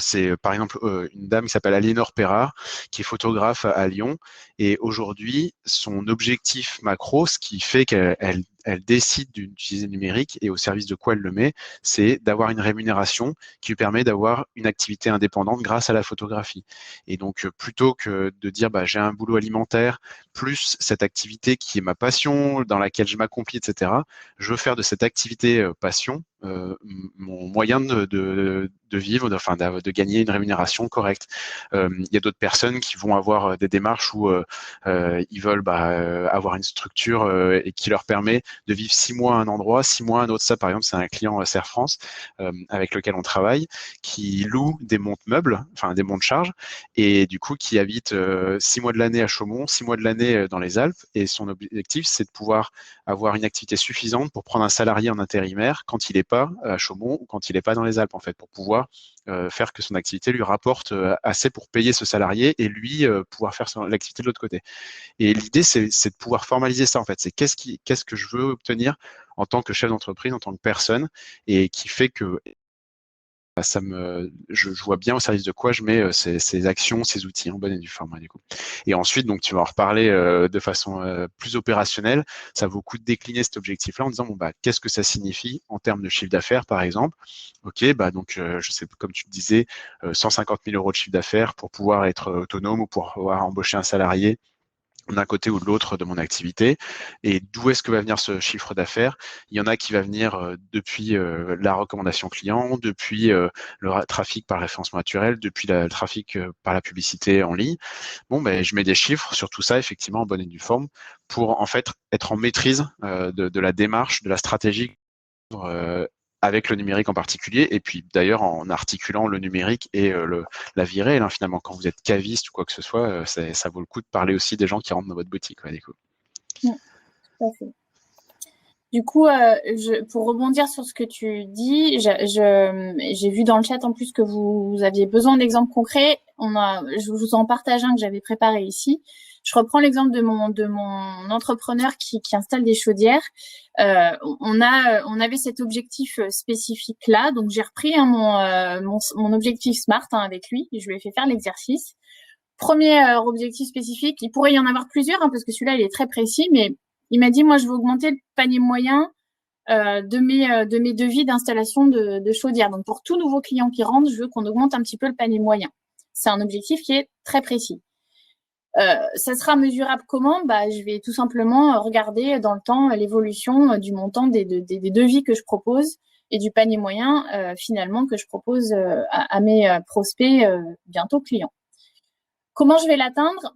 c'est par exemple une dame qui s'appelle Aliénor Perrard, qui est photographe à Lyon. Et aujourd'hui, son objectif macro, ce qui fait qu'elle elle décide d'utiliser le numérique et au service de quoi elle le met, c'est d'avoir une rémunération qui lui permet d'avoir une activité indépendante grâce à la photographie. Et donc, plutôt que de dire j'ai un boulot alimentaire, plus cette activité qui est ma passion, dans laquelle je m'accomplis, etc., je veux faire de cette activité passion mon moyen de vivre, de gagner une rémunération correcte. Il y a d'autres personnes qui vont avoir des démarches où ils veulent avoir une structure et qui leur permet de vivre 6 mois à un endroit, 6 mois à un autre. Ça, par exemple, c'est un client Serre France avec lequel on travaille, qui loue des montes-meubles, enfin des montes-charges, et du coup qui habite 6 mois de l'année à Chaumont, 6 mois de l'année dans les Alpes. Et son objectif, c'est de pouvoir avoir une activité suffisante pour prendre un salarié en intérimaire quand il n'est pas à Chaumont ou quand il n'est pas dans les Alpes, en fait, pour pouvoir faire que son activité lui rapporte assez pour payer ce salarié et lui pouvoir faire l'activité de l'autre côté. Et l'idée, c'est de pouvoir formaliser ça, en fait. C'est qu'est-ce que je veux obtenir en tant que chef d'entreprise, en tant que personne, et qui fait que je vois bien au service de quoi je mets ces actions, ces outils en bonne et due forme, du coup. Et ensuite, donc, tu vas en reparler de façon plus opérationnelle. Ça vaut le coup de décliner cet objectif-là en disant, qu'est-ce que ça signifie en termes de chiffre d'affaires, par exemple? Ok, donc, je sais, comme tu le disais, 150 000 euros de chiffre d'affaires pour pouvoir être autonome ou pour pouvoir embaucher un salarié d'un côté ou de l'autre de mon activité. Et d'où est-ce que va venir ce chiffre d'affaires? Il y en a qui va venir depuis la recommandation client, depuis le trafic par référencement naturel, depuis le trafic par la publicité en ligne. Je mets des chiffres sur tout ça, effectivement, en bonne et due forme, pour en fait être en maîtrise de la démarche, de la stratégie avec le numérique en particulier, et puis d'ailleurs en articulant le numérique et la vie réelle, finalement. Quand vous êtes caviste ou quoi que ce soit, ça vaut le coup de parler aussi des gens qui rentrent dans votre boutique. Du coup. Tout à fait. Du coup, pour rebondir sur ce que tu dis, j'ai vu dans le chat en plus que vous aviez besoin d'exemples concrets. Je vous en partage un que j'avais préparé ici. Je reprends l'exemple de mon entrepreneur qui installe des chaudières. On avait cet objectif spécifique là, donc j'ai repris mon objectif SMART avec lui. Et je lui ai fait faire l'exercice. Premier objectif spécifique, il pourrait y en avoir plusieurs parce que celui-là il est très précis, mais il m'a dit moi je veux augmenter le panier moyen de mes devis d'installation de chaudière. Donc pour tout nouveau client qui rentre, je veux qu'on augmente un petit peu le panier moyen. C'est un objectif qui est très précis. Ça sera mesurable comment? Je vais tout simplement regarder dans le temps l'évolution du montant des devis que je propose et du panier moyen finalement que je propose à mes prospects bientôt clients. Comment je vais l'atteindre?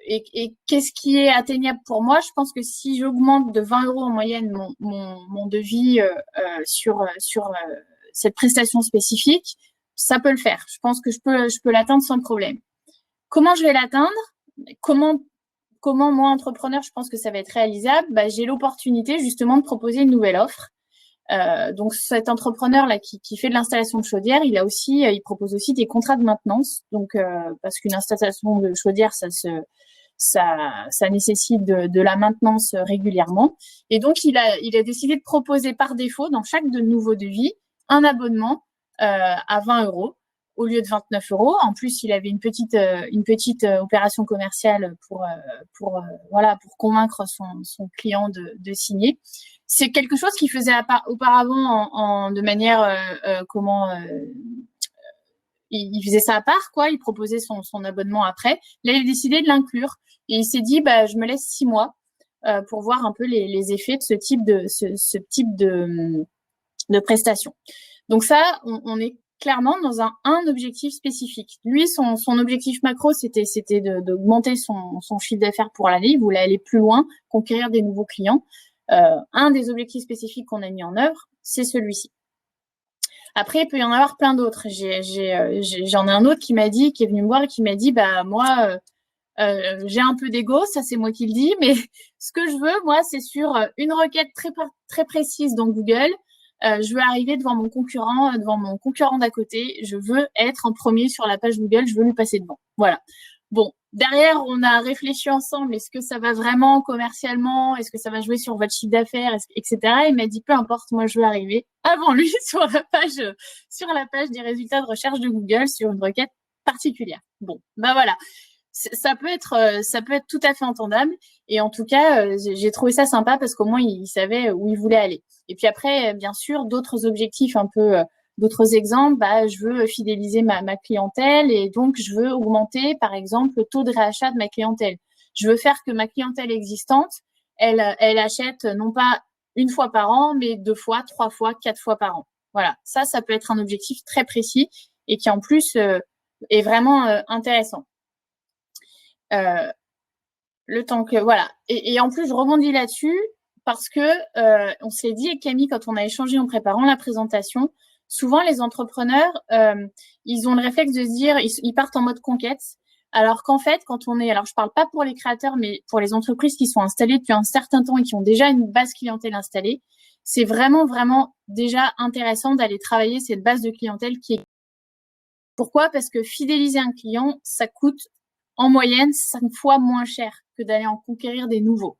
Et qu'est-ce qui est atteignable pour moi? Je pense que si j'augmente de 20 € en moyenne mon devis sur cette prestation spécifique, ça peut le faire. Je pense que je peux l'atteindre sans problème. Comment je vais l'atteindre? Comment moi, entrepreneur, je pense que ça va être réalisable? J'ai l'opportunité justement de proposer une nouvelle offre. Donc cet entrepreneur là qui fait de l'installation de chaudière, il propose aussi des contrats de maintenance. Donc parce qu'une installation de chaudière, ça nécessite de la maintenance régulièrement. Et donc il a décidé de proposer par défaut dans chaque nouveau devis un abonnement à 20 € au lieu de 29 €. En plus, il avait une petite opération commerciale pour convaincre son client de signer. C'est quelque chose qu'il faisait auparavant de manière il faisait ça à part, quoi. Il proposait son abonnement après. Là, il a décidé de l'inclure et il s'est dit je me laisse 6 mois pour voir un peu les effets de ce type de prestation. Donc ça, on est clairement dans un objectif spécifique. Lui, son objectif macro, c'était d'augmenter son chiffre d'affaires pour l'année. Il voulait aller plus loin, conquérir des nouveaux clients. Un des objectifs spécifiques qu'on a mis en œuvre, c'est celui-ci. Après, il peut y en avoir plein d'autres. J'en ai un autre qui est venu me voir et qui m'a dit, moi, j'ai un peu d'ego, ça c'est moi qui le dis, mais ce que je veux, moi, c'est sur une requête très précise dans Google. Je veux arriver devant mon concurrent d'à côté. Je veux être en premier sur la page Google. Je veux lui passer devant. Voilà. Bon, derrière, on a réfléchi ensemble. Est-ce que ça va vraiment commercialement? Est-ce que ça va jouer sur votre chiffre d'affaires, etc. Il m'a dit, peu importe, moi, je veux arriver avant lui sur la page des résultats de recherche de Google sur une requête particulière. Bon, voilà. ça peut être tout à fait entendable. Et en tout cas, j'ai trouvé ça sympa parce qu'au moins, il savait où il voulait aller. Et puis après, bien sûr, d'autres objectifs un peu, d'autres exemples, je veux fidéliser ma clientèle et donc je veux augmenter, par exemple, le taux de réachat de ma clientèle. Je veux faire que ma clientèle existante, elle achète non pas une fois par an, mais 2 fois, 3 fois, 4 fois par an. Voilà, ça peut être un objectif très précis et qui en plus est vraiment intéressant. Le temps que voilà. Et en plus, je rebondis là-dessus parce que on s'est dit, Camille, quand on a échangé en préparant la présentation, souvent les entrepreneurs, ils ont le réflexe de se dire, ils partent en mode conquête. Alors qu'en fait, alors je parle pas pour les créateurs, mais pour les entreprises qui sont installées depuis un certain temps et qui ont déjà une base clientèle installée, c'est vraiment, vraiment déjà intéressant d'aller travailler cette base de clientèle qui est. Pourquoi? Parce que fidéliser un client, ça coûte en moyenne 5 fois moins cher que d'aller en conquérir des nouveaux.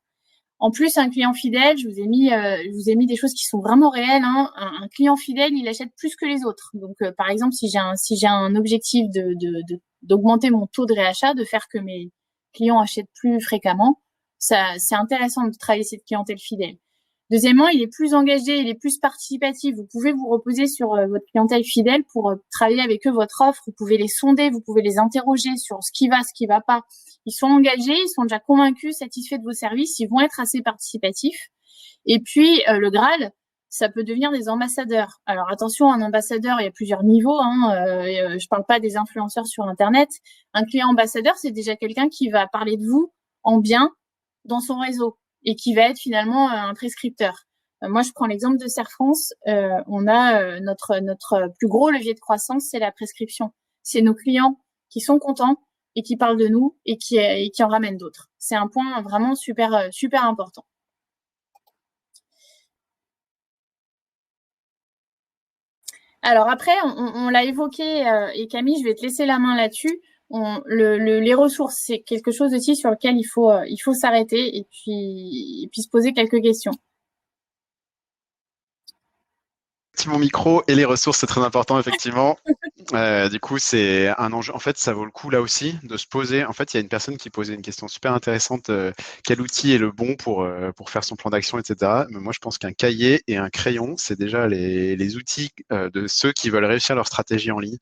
En plus, un client fidèle, je vous ai mis des choses qui sont vraiment réelles. Hein. Un client fidèle, il achète plus que les autres. Donc, par exemple, si j'ai un objectif d'augmenter mon taux de réachat, de faire que mes clients achètent plus fréquemment, c'est intéressant de travailler cette clientèle fidèle. Deuxièmement, il est plus engagé, il est plus participatif. Vous pouvez vous reposer sur votre clientèle fidèle pour travailler avec eux votre offre. Vous pouvez les sonder, vous pouvez les interroger sur ce qui va pas. Ils sont engagés, ils sont déjà convaincus, satisfaits de vos services, ils vont être assez participatifs. Et puis, le Graal, ça peut devenir des ambassadeurs. Alors attention, un ambassadeur, il y a plusieurs niveaux. Je parle pas des influenceurs sur Internet. Un client ambassadeur, c'est déjà quelqu'un qui va parler de vous en bien dans son réseau et qui va être finalement un prescripteur. Moi, je prends l'exemple de Serre France. On a notre plus gros levier de croissance, c'est la prescription. C'est nos clients qui sont contents et qui parlent de nous et qui en ramènent d'autres. C'est un point vraiment super important. Alors après, on l'a évoqué et Camille, je vais te laisser la main là-dessus. Les ressources, c'est quelque chose aussi sur lequel il faut s'arrêter et puis se poser quelques questions. Mon micro et les ressources, c'est très important, effectivement. Du coup, c'est un enjeu. En fait, ça vaut le coup là aussi de se poser. En fait, il y a une personne qui posait une question super intéressante. Quel outil est le bon pour faire son plan d'action, etc. Mais moi, je pense qu'un cahier et un crayon, c'est déjà les outils de ceux qui veulent réussir leur stratégie en ligne.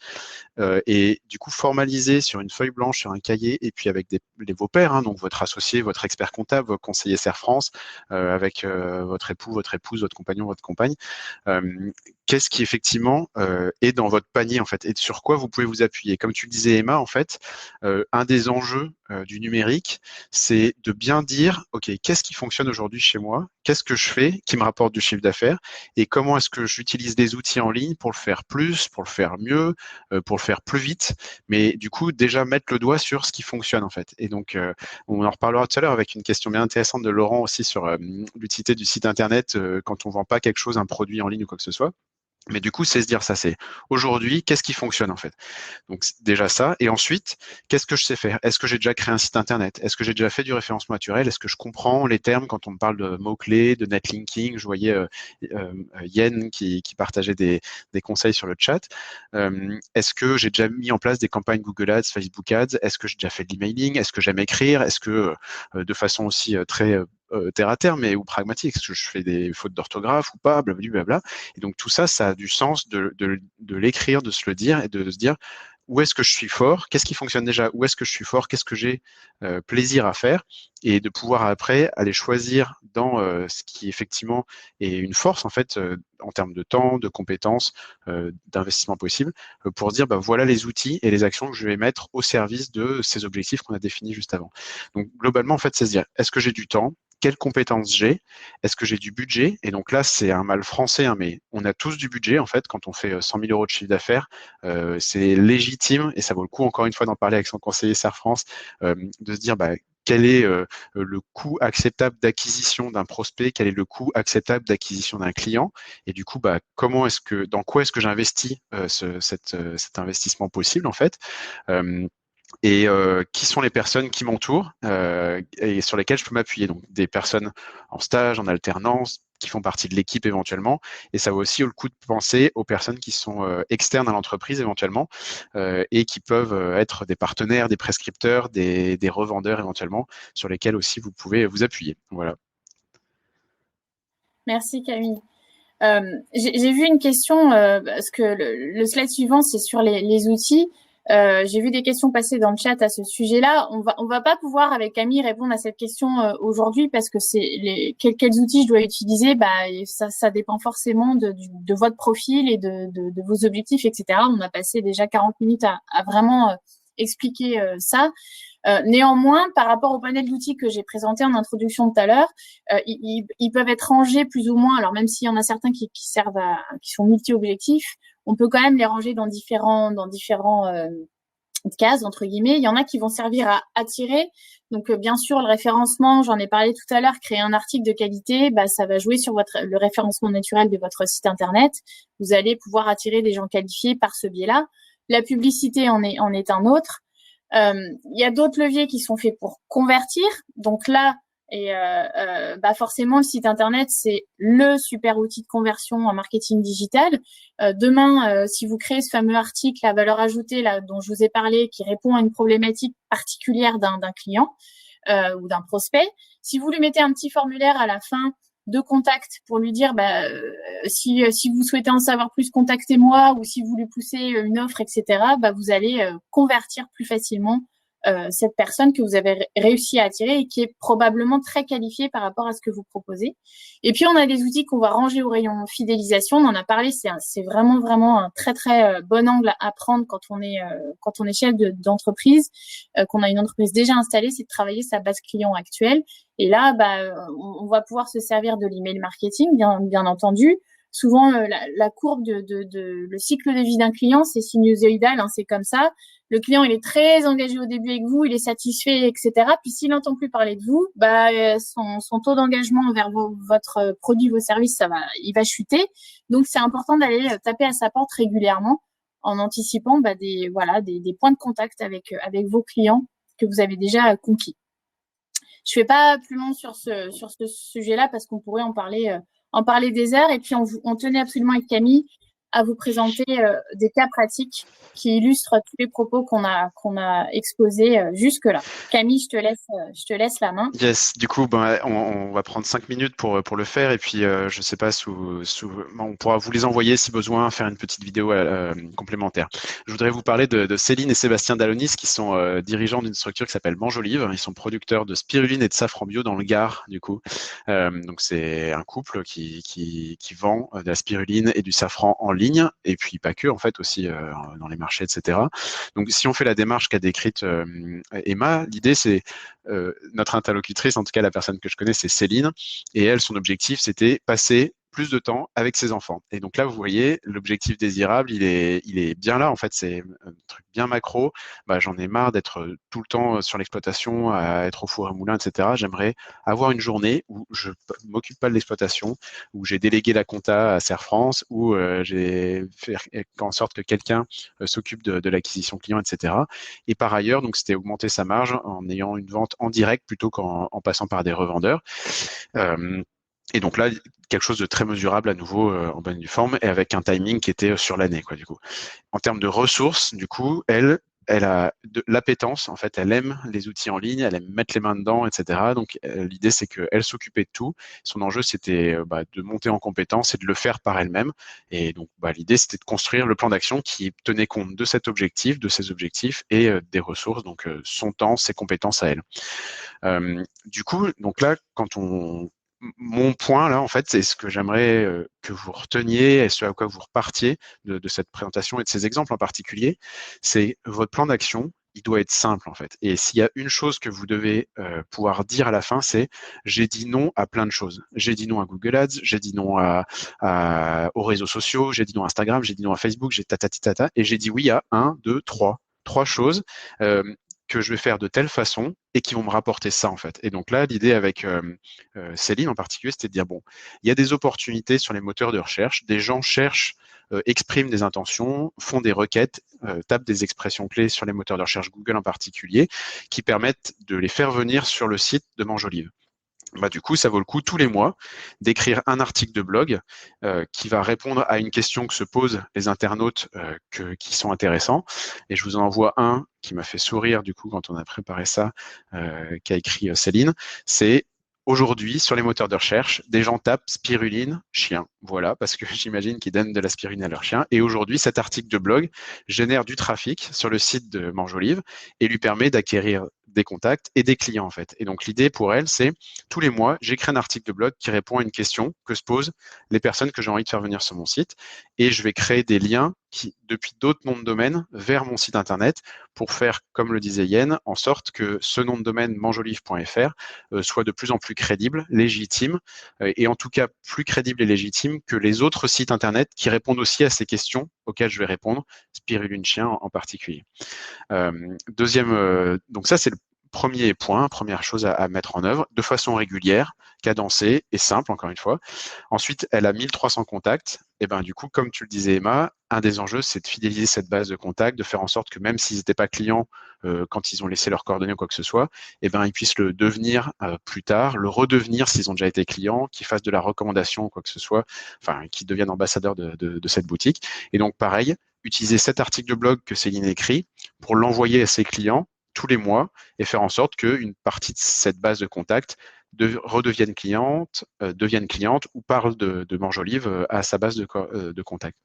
Et du coup, formaliser sur une feuille blanche, sur un cahier, et puis avec vos pairs, hein, donc votre associé, votre expert comptable, votre conseiller Serre France, avec votre époux, votre épouse, votre compagnon, votre compagne. Qu'est-ce qui effectivement est dans votre panier en fait et sur quoi vous pouvez vous appuyer. Comme tu le disais Emma, en fait, un des enjeux du numérique, c'est de bien dire, ok, qu'est-ce qui fonctionne aujourd'hui chez moi, qu'est-ce que je fais qui me rapporte du chiffre d'affaires et comment est-ce que j'utilise des outils en ligne pour le faire plus, pour le faire mieux, pour le faire plus vite, mais du coup déjà mettre le doigt sur ce qui fonctionne en fait. Et donc on en reparlera tout à l'heure avec une question bien intéressante de Laurent aussi sur l'utilité du site internet quand on vend pas quelque chose, un produit en ligne ou quoi que ce soit. Mais du coup, c'est se dire ça, c'est aujourd'hui, qu'est-ce qui fonctionne en fait? Donc déjà ça, et ensuite, qu'est-ce que je sais faire? Est-ce que j'ai déjà créé un site internet? Est-ce que j'ai déjà fait du référencement naturel? Est-ce que je comprends les termes quand on me parle de mots-clés, de netlinking? Je voyais Yen qui partageait des conseils sur le chat. Est-ce que j'ai déjà mis en place des campagnes Google Ads, Facebook Ads? Est-ce que j'ai déjà fait de l'emailing? Est-ce que j'aime écrire? Est-ce que de façon aussi très terre à terre, mais ou pragmatique, est-ce que je fais des fautes d'orthographe ou pas, blablabla. Et donc tout ça, ça a du sens de l'écrire, de se le dire et de se dire où est-ce que je suis fort, qu'est-ce qui fonctionne déjà, où est-ce que je suis fort, qu'est-ce que j'ai plaisir à faire, et de pouvoir après aller choisir dans ce qui effectivement est une force en fait en termes de temps, de compétences, d'investissement possible, pour dire voilà les outils et les actions que je vais mettre au service de ces objectifs qu'on a définis juste avant. Donc globalement en fait c'est se dire est-ce que j'ai du temps, quelles compétences j'ai, est-ce que j'ai du budget? Et donc là, c'est un mal français, hein, mais on a tous du budget en fait quand on fait 100 000 euros de chiffre d'affaires. C'est légitime et ça vaut le coup encore une fois d'en parler avec son conseiller Serre France, de se dire quel est le coût acceptable d'acquisition d'un prospect, quel est le coût acceptable d'acquisition d'un client, et du coup, dans quoi est-ce que j'investis cet investissement possible en fait. Et qui sont les personnes qui m'entourent et sur lesquelles je peux m'appuyer. Donc des personnes en stage, en alternance, qui font partie de l'équipe éventuellement. Et ça vaut aussi le coup de penser aux personnes qui sont externes à l'entreprise éventuellement et qui peuvent être des partenaires, des prescripteurs, des revendeurs éventuellement, sur lesquels aussi vous pouvez vous appuyer. Voilà. Merci Camille. J'ai vu une question, parce que le slide suivant, c'est sur les outils. J'ai vu des questions passer dans le chat à ce sujet-là. On va pas pouvoir, avec Camille, répondre à cette question aujourd'hui parce que c'est quels outils je dois utiliser. Ça dépend forcément de votre profil et de vos objectifs, etc. On a passé déjà 40 minutes à vraiment expliquer ça. Néanmoins, par rapport au panel d'outils que j'ai présenté en introduction tout à l'heure, ils peuvent être rangés plus ou moins. Alors même s'il y en a certains qui sont multi-objectifs, on peut quand même les ranger dans différents cases entre guillemets. Il y en a qui vont servir à attirer. Donc bien sûr, le référencement, j'en ai parlé tout à l'heure, créer un article de qualité, ça va jouer sur le référencement naturel de votre site internet. Vous allez pouvoir attirer des gens qualifiés par ce biais-là. La publicité en est un autre. Il y a d'autres leviers qui sont faits pour convertir. Donc là, forcément, le site internet, c'est le super outil de conversion en marketing digital. Demain, si vous créez ce fameux article à valeur ajoutée là dont je vous ai parlé, qui répond à une problématique particulière d'un client ou d'un prospect, si vous lui mettez un petit formulaire à la fin de contact pour lui dire si vous souhaitez en savoir plus, contactez-moi, ou si vous lui poussez une offre, etc., vous allez convertir plus facilement cette personne que vous avez réussi à attirer et qui est probablement très qualifiée par rapport à ce que vous proposez. Et puis, on a des outils qu'on va ranger au rayon fidélisation. On en a parlé, c'est vraiment un très, très bon angle à prendre quand on est chef d'entreprise, qu'on a une entreprise déjà installée, c'est de travailler sa base client actuelle. Et là, on va pouvoir se servir de l'email marketing, bien entendu. Souvent, la courbe le cycle de vie d'un client, c'est sinusoïdal, c'est comme ça. Le client, il est très engagé au début avec vous, il est satisfait, etc. Puis s'il n'entend plus parler de vous, son taux d'engagement envers votre produit, vos services, il va chuter. Donc, c'est important d'aller taper à sa porte régulièrement en anticipant des points de contact avec vos clients que vous avez déjà conquis. Je fais pas plus long sur ce sujet-là parce qu'on pourrait en parler des heures. Et puis, on tenait absolument avec Camille à vous présenter des cas pratiques qui illustrent tous les propos qu'on a exposés jusque-là. Camille, je te laisse la main. Yes, du coup, on va prendre 5 minutes pour le faire et puis je sais pas, on pourra vous les envoyer si besoin, faire une petite vidéo complémentaire. Je voudrais vous parler de Céline et Sébastien Dalonis qui sont dirigeants d'une structure qui s'appelle Mange Olive. Ils sont producteurs de spiruline et de safran bio dans le Gard, du coup. Donc c'est un couple qui vend de la spiruline et du safran en ligne et puis pas que, en fait, aussi dans les marchés, etc. Donc si on fait la démarche qu'a décrite Emma, l'idée c'est notre interlocutrice, en tout cas la personne que je connais, c'est Céline, et elle, son objectif, c'était passer plus de temps avec ses enfants. Et donc là, vous voyez, l'objectif désirable, il est bien là. En fait, c'est un truc bien macro. J'en ai marre d'être tout le temps sur l'exploitation, à être au four et au moulin, etc. J'aimerais avoir une journée où je m'occupe pas de l'exploitation, où j'ai délégué la compta à Serre France, où j'ai fait en sorte que quelqu'un s'occupe de l'acquisition client, etc. Et par ailleurs, donc c'était augmenter sa marge en ayant une vente en direct plutôt qu'en passant par des revendeurs. Et donc là, quelque chose de très mesurable à nouveau en bonne et due forme et avec un timing qui était sur l'année, quoi, du coup. En termes de ressources, du coup, elle a de l'appétence, en fait, elle aime les outils en ligne, elle aime mettre les mains dedans, etc. Donc l'idée, c'est qu'elle s'occupait de tout. Son enjeu, c'était de monter en compétence et de le faire par elle-même. Et donc l'idée, c'était de construire le plan d'action qui tenait compte de cet objectif, de ses objectifs et des ressources, donc son temps, ses compétences à elle. Du coup, donc là, mon point, là, en fait, c'est ce que j'aimerais que vous reteniez et ce à quoi vous repartiez de cette présentation et de ces exemples en particulier, c'est votre plan d'action, il doit être simple, en fait. Et s'il y a une chose que vous devez pouvoir dire à la fin, c'est « j'ai dit non à plein de choses. J'ai dit non à Google Ads, j'ai dit non aux réseaux sociaux, j'ai dit non à Instagram, j'ai dit non à Facebook, j'ai tata, et j'ai dit oui à 1, 2, 3 choses que je vais faire de telle façon et qui vont me rapporter ça, en fait. Et donc là, l'idée avec Céline en particulier, c'était de dire, bon, il y a des opportunités sur les moteurs de recherche, des gens cherchent, expriment des intentions, font des requêtes, tapent des expressions clés sur les moteurs de recherche Google en particulier, qui permettent de les faire venir sur le site de Mange Olive. bah, du coup, ça vaut le coup tous les mois d'écrire un article de blog qui va répondre à une question que se posent les internautes qui sont intéressants. Et je vous en envoie un qui m'a fait sourire du coup quand on a préparé ça, qu'a écrit Céline. C'est aujourd'hui, sur les moteurs de recherche, des gens tapent spiruline, chien. Voilà, parce que j'imagine qu'ils donnent de la spiruline à leur chien. Et aujourd'hui, cet article de blog génère du trafic sur le site de Mangeolive et lui permet d'acquérir des contacts et des clients en fait. Et donc l'idée pour elle, c'est tous les mois, j'écris un article de blog qui répond à une question que se posent les personnes que j'ai envie de faire venir sur mon site et je vais créer des liens depuis d'autres noms de domaine vers mon site internet pour faire, comme le disait Yen, en sorte que ce nom de domaine mangeolive.fr soit de plus en plus crédible, légitime et en tout cas plus crédible et légitime que les autres sites internet qui répondent aussi à ces questions auxquelles je vais répondre, Spiruline Chien en particulier. Donc ça c'est le premier point, première chose à mettre en œuvre de façon régulière, cadencée et simple encore une fois. Ensuite, elle a 1300 contacts. Et ben du coup, comme tu le disais Emma, un des enjeux c'est de fidéliser cette base de contacts, de faire en sorte que même s'ils n'étaient pas clients quand ils ont laissé leurs coordonnées ou quoi que ce soit, et ben ils puissent le devenir plus tard, le redevenir s'ils ont déjà été clients, qu'ils fassent de la recommandation ou quoi que ce soit, enfin qu'ils deviennent ambassadeurs de cette boutique. Et donc pareil, utiliser cet article de blog que Céline écrit pour l'envoyer à ses clients tous les mois et faire en sorte qu'une partie de cette base de contacts redevienne cliente, ou parle de Mangeolive à sa base de contacts.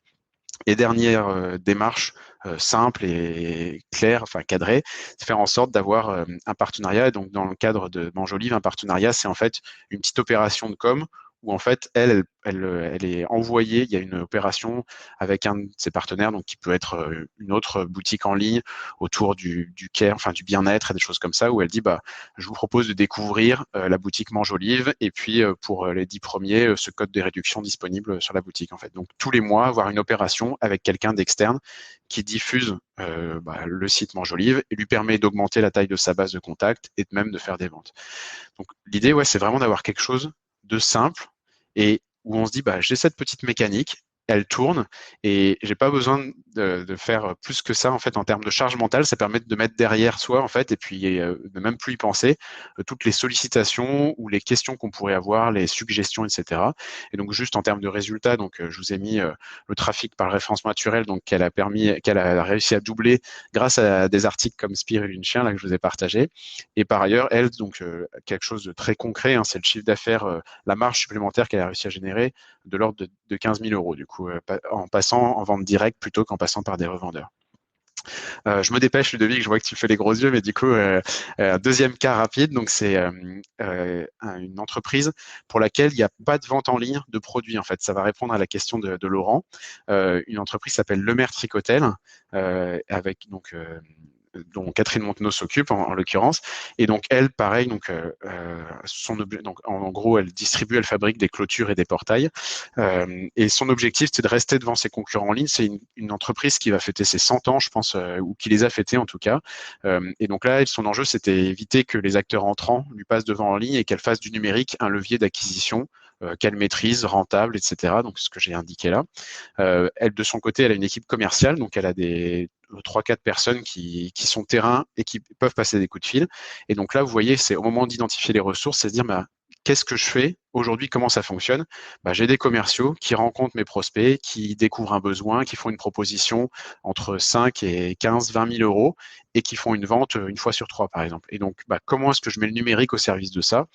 Et dernière démarche simple et claire, enfin cadrée, c'est faire en sorte d'avoir un partenariat. Et donc dans le cadre de Mangeolive, un partenariat, c'est en fait une petite opération de com où en fait elle est envoyée. Il y a une opération avec un de ses partenaires, donc qui peut être une autre boutique en ligne autour du care, enfin du bien-être et des choses comme ça, où elle dit bah je vous propose de découvrir la boutique Mangeolive et puis pour les 10 premiers, ce code de réduction disponible sur la boutique en fait. Donc tous les mois avoir une opération avec quelqu'un d'externe qui diffuse le site Mangeolive et lui permet d'augmenter la taille de sa base de contacts et même de faire des ventes. Donc l'idée, ouais, c'est vraiment d'avoir quelque chose de simple et où on se dit, bah, j'ai cette petite mécanique, elle tourne et j'ai pas besoin de faire plus que ça en fait en termes de charge mentale. Ça permet de mettre derrière soi en fait et puis de même plus y penser toutes les sollicitations ou les questions qu'on pourrait avoir, les suggestions, etc. Et donc juste en termes de résultats, donc je vous ai mis le trafic par le référencement naturel, donc qu'elle a réussi à doubler grâce à des articles comme Spiruline Chien là que je vous ai partagé. Et par ailleurs, elle donc quelque chose de très concret, hein, c'est le chiffre d'affaires, la marge supplémentaire qu'elle a réussi à générer de l'ordre de 15 000 euros, du coup, en passant en vente directe plutôt qu'en passant par des revendeurs. Je me dépêche, Ludovic, je vois que tu fais les gros yeux, mais du coup, deuxième cas rapide, donc c'est une entreprise pour laquelle il n'y a pas de vente en ligne de produits, en fait. Ça va répondre à la question de Laurent. Une entreprise s'appelle Lemaire Tricotel, avec donc dont Catherine Montenot s'occupe en l'occurrence. Et donc elle, pareil, donc en gros, elle distribue, elle fabrique des clôtures et des portails. Et son objectif, c'est de rester devant ses concurrents en ligne. C'est une entreprise qui va fêter ses 100 ans, je pense, ou qui les a fêtés en tout cas. Et donc là, son enjeu, c'était éviter que les acteurs entrants lui passent devant en ligne et qu'elle fasse du numérique un levier d'acquisition qu'elle maîtrise, rentable, etc. Donc ce que j'ai indiqué là. Elle, de son côté, elle a une équipe commerciale, donc elle a des 3-4 personnes qui sont terrain et qui peuvent passer des coups de fil. Et donc là, vous voyez, c'est au moment d'identifier les ressources, c'est se dire bah, qu'est-ce que je fais aujourd'hui, comment ça fonctionne. Bah, j'ai des commerciaux qui rencontrent mes prospects, qui découvrent un besoin, qui font une proposition entre 5 et 15, 20 000 euros et qui font une vente une fois sur 3, par exemple. Et donc, bah, comment est-ce que je mets le numérique au service de ça?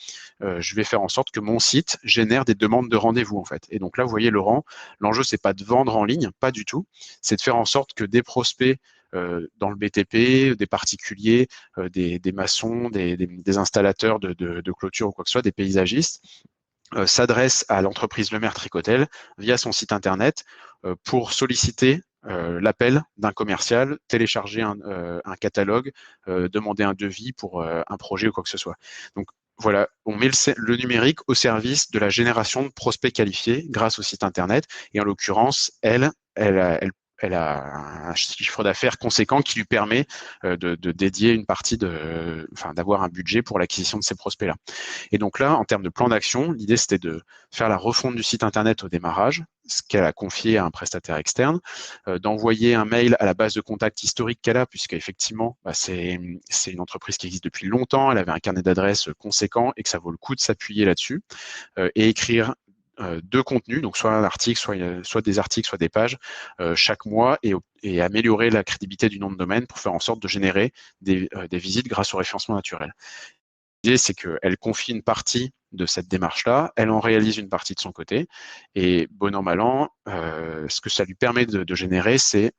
Je vais faire en sorte que mon site génère des demandes de rendez-vous, en fait. Et donc là, vous voyez, Laurent, l'enjeu, c'est pas de vendre en ligne, pas du tout. C'est de faire en sorte que des prospects dans le BTP, des particuliers, des maçons, des installateurs de clôture ou quoi que ce soit, des paysagistes, s'adressent à l'entreprise Lemaire Tricotel via son site internet pour solliciter l'appel d'un commercial, télécharger un catalogue, demander un devis pour un projet ou quoi que ce soit. Donc voilà, on met le numérique au service de la génération de prospects qualifiés grâce au site internet. Et en l'occurrence, elle elle a un chiffre d'affaires conséquent qui lui permet de dédier une partie d'avoir un budget pour l'acquisition de ces prospects-là. Et donc là, en termes de plan d'action, l'idée c'était de faire la refonte du site internet au démarrage, ce qu'elle a confié à un prestataire externe, d'envoyer un mail à la base de contact historique qu'elle a, puisqu'effectivement, c'est une entreprise qui existe depuis longtemps, elle avait un carnet d'adresses conséquent et que ça vaut le coup de s'appuyer là-dessus, et écrire deux contenus, donc soit un article, soit des articles, soit des pages chaque mois, et améliorer la crédibilité du nom de domaine pour faire en sorte de générer des visites grâce au référencement naturel. L'idée, c'est qu'elle confie une partie de cette démarche-là, elle en réalise une partie de son côté, et bon an, mal an, ce que ça lui permet de générer, c'est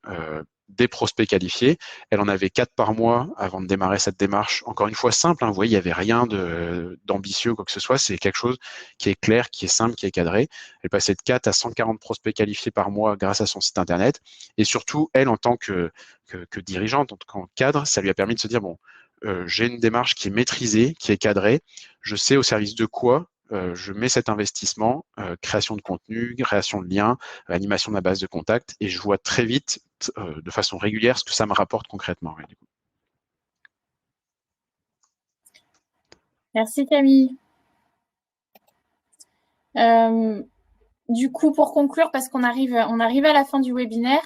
des prospects qualifiés. Elle en avait 4 par mois avant de démarrer cette démarche. Encore une fois, simple, hein, vous voyez, il n'y avait rien d'ambitieux, quoi que ce soit, c'est quelque chose qui est clair, qui est simple, qui est cadré. Elle passait de 4 à 140 prospects qualifiés par mois grâce à son site internet, et surtout, elle, en tant que dirigeante, en tant que cadre, ça lui a permis de se dire, bon, j'ai une démarche qui est maîtrisée, qui est cadrée, je sais au service de quoi je mets cet investissement, création de contenu, création de liens, animation de ma base de contact, et je vois très vite, de façon régulière, ce que ça me rapporte concrètement. Ouais, du coup. Merci Camille. Du coup, pour conclure, parce qu'on arrive à la fin du webinaire,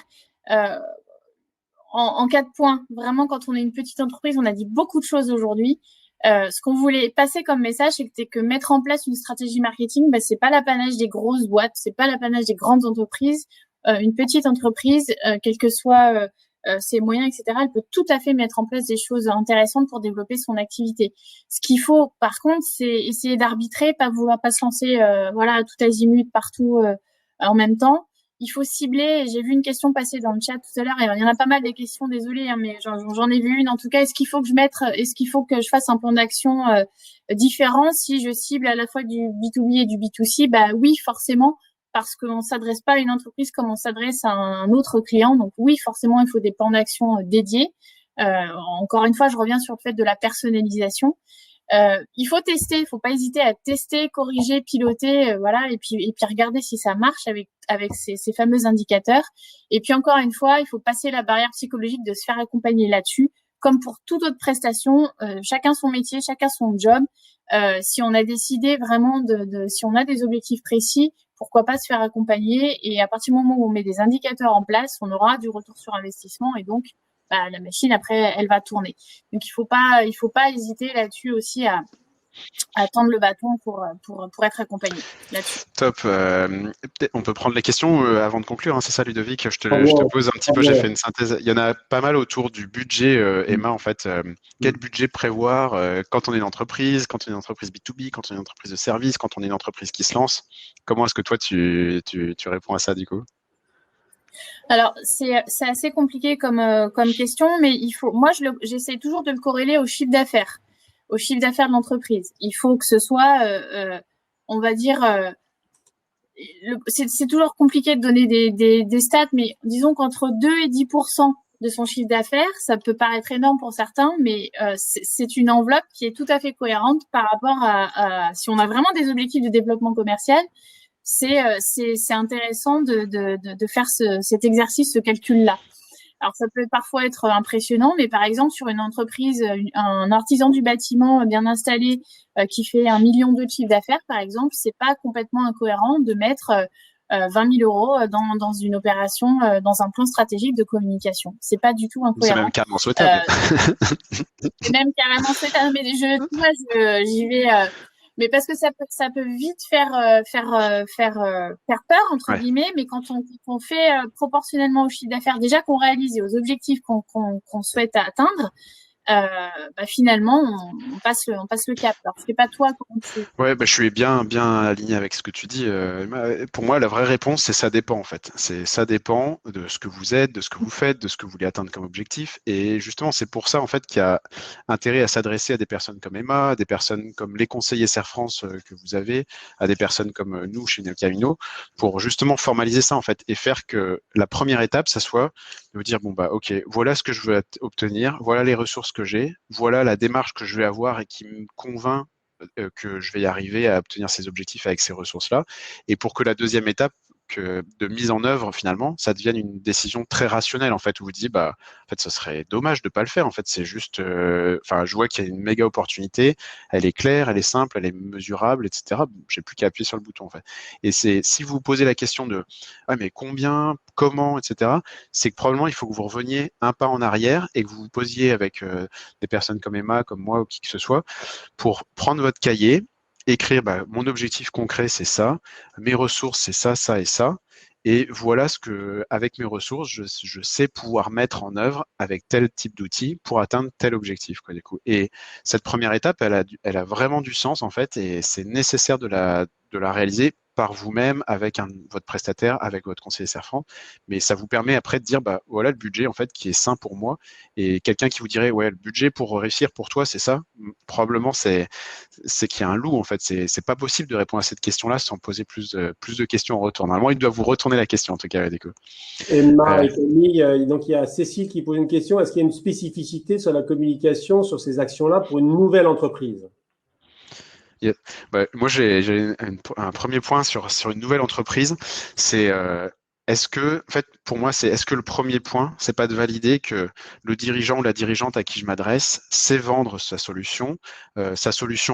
en 4 points, vraiment, quand on est une petite entreprise, on a dit beaucoup de choses aujourd'hui. Ce qu'on voulait passer comme message, c'est que mettre en place une stratégie marketing, c'est pas l'apanage des grosses boîtes, c'est pas l'apanage des grandes entreprises. Une petite entreprise, quels que soient ses moyens, etc., elle peut tout à fait mettre en place des choses intéressantes pour développer son activité. Ce qu'il faut, par contre, c'est essayer d'arbitrer, pas se lancer, tout azimut partout en même temps. Il faut cibler. J'ai vu une question passer dans le chat tout à l'heure. Il y en a pas mal des questions, désolée, mais j'en ai vu une. En tout cas, est-ce qu'il faut que je fasse un plan d'action différent si je cible à la fois du B2B et du B2C? Oui, forcément, parce qu'on s'adresse pas à une entreprise comme on s'adresse à un autre client. Donc oui, forcément, il faut des plans d'action dédiés. Encore une fois, je reviens sur le fait de la personnalisation. Il faut tester, il faut pas hésiter à tester, corriger, piloter, et puis regarder si ça marche avec ces fameux indicateurs. Et puis encore une fois, il faut passer la barrière psychologique de se faire accompagner là-dessus. Comme pour toute autre prestation, chacun son métier, chacun son job. Si on a décidé vraiment si on a des objectifs précis, pourquoi pas se faire accompagner, et à partir du moment où on met des indicateurs en place, on aura du retour sur investissement, et donc la machine après elle va tourner. Donc il faut pas hésiter là-dessus aussi à tendre le bâton pour être accompagné là-dessus. Top. On peut prendre les questions avant de conclure, hein, c'est ça Ludovic? Je te pose un petit peu, j'ai fait une synthèse. Il y en a pas mal autour du budget, Emma, en fait. Quel budget prévoir quand on est une entreprise, quand on est une entreprise B2B, quand on est une entreprise de service, quand on est une entreprise qui se lance? Comment est-ce que toi, tu réponds à ça du coup? Alors, c'est assez compliqué comme question, mais moi, j'essaie toujours de le corréler au chiffre d'affaires de l'entreprise. Il faut que ce soit, on va dire, c'est toujours compliqué de donner des stats, mais disons qu'entre 2 et 10% de son chiffre d'affaires, ça peut paraître énorme pour certains, mais c'est une enveloppe qui est tout à fait cohérente par rapport à si on a vraiment des objectifs de développement commercial. C'est intéressant de faire cet exercice, ce calcul-là. Alors, ça peut parfois être impressionnant, mais par exemple, sur une entreprise, un artisan du bâtiment bien installé qui fait 1 million de chiffre d'affaires, par exemple, c'est pas complètement incohérent de mettre 20 000 euros dans une opération, dans un plan stratégique de communication. C'est pas du tout incohérent. C'est même carrément souhaitable. C'est même carrément souhaitable, mais j'y vais... mais parce que ça peut vite faire peur entre guillemets, mais quand on fait proportionnellement au chiffre d'affaires déjà qu'on réalise et aux objectifs qu'on souhaite atteindre, finalement on passe le cap. Alors je sais pas toi comment tu... Ouais, je suis bien aligné avec ce que tu dis. Pour moi, la vraie réponse, c'est ça dépend en fait. Ça dépend de ce que vous êtes, de ce que vous faites, de ce que vous voulez atteindre comme objectif. Et justement, c'est pour ça en fait qu'il y a intérêt à s'adresser à des personnes comme Emma, à des personnes comme les conseillers Serre France que vous avez, à des personnes comme nous chez Neo Camino, pour justement formaliser ça en fait et faire que la première étape, ça soit de vous dire ok, voilà ce que je veux obtenir, voilà les ressources que j'ai, voilà la démarche que je vais avoir et qui me convainc que je vais y arriver à obtenir ces objectifs avec ces ressources-là. Et pour que la deuxième étape de mise en œuvre, finalement, ça devienne une décision très rationnelle, en fait, où vous dites, bah, en fait, ce serait dommage de pas le faire. En fait, c'est juste, enfin, je vois qu'il y a une méga opportunité, elle est claire, elle est simple, elle est mesurable, etc. J'ai plus qu'à appuyer sur le bouton, en fait. Et c'est, si vous vous posez la question de, ah, mais combien, comment, etc., c'est que probablement, il faut que vous reveniez un pas en arrière et que vous vous posiez avec des personnes comme Emma, comme moi, ou qui que ce soit, pour prendre votre cahier, écrire bah, mon objectif concret, c'est ça, mes ressources, c'est ça, ça et ça. Et voilà ce que, avec mes ressources, je sais pouvoir mettre en œuvre avec tel type d'outil pour atteindre tel objectif, quoi, du coup. Et cette première étape, elle a vraiment du sens, en fait, et c'est nécessaire de la réaliser par vous-même, avec votre prestataire, avec votre conseiller Serfrand. Mais ça vous permet après de dire, bah, voilà le budget, en fait, qui est sain pour moi. Et quelqu'un qui vous dirait, ouais, le budget pour réussir pour toi, c'est ça. Probablement, c'est qu'il y a un loup, en fait. C'est pas possible de répondre à cette question-là sans poser plus de questions en retour. Normalement, il doit vous retourner la question, en tout cas, Déco. Emma et Camille, donc il y a Cécile qui pose une question. Est-ce qu'il y a une spécificité sur la communication sur ces actions-là pour une nouvelle entreprise? Bah, moi, j'ai un premier point sur une nouvelle entreprise. C'est est-ce que, en fait, pour moi, est-ce que le premier point, c'est pas de valider que le dirigeant ou la dirigeante à qui je m'adresse sait vendre sa solution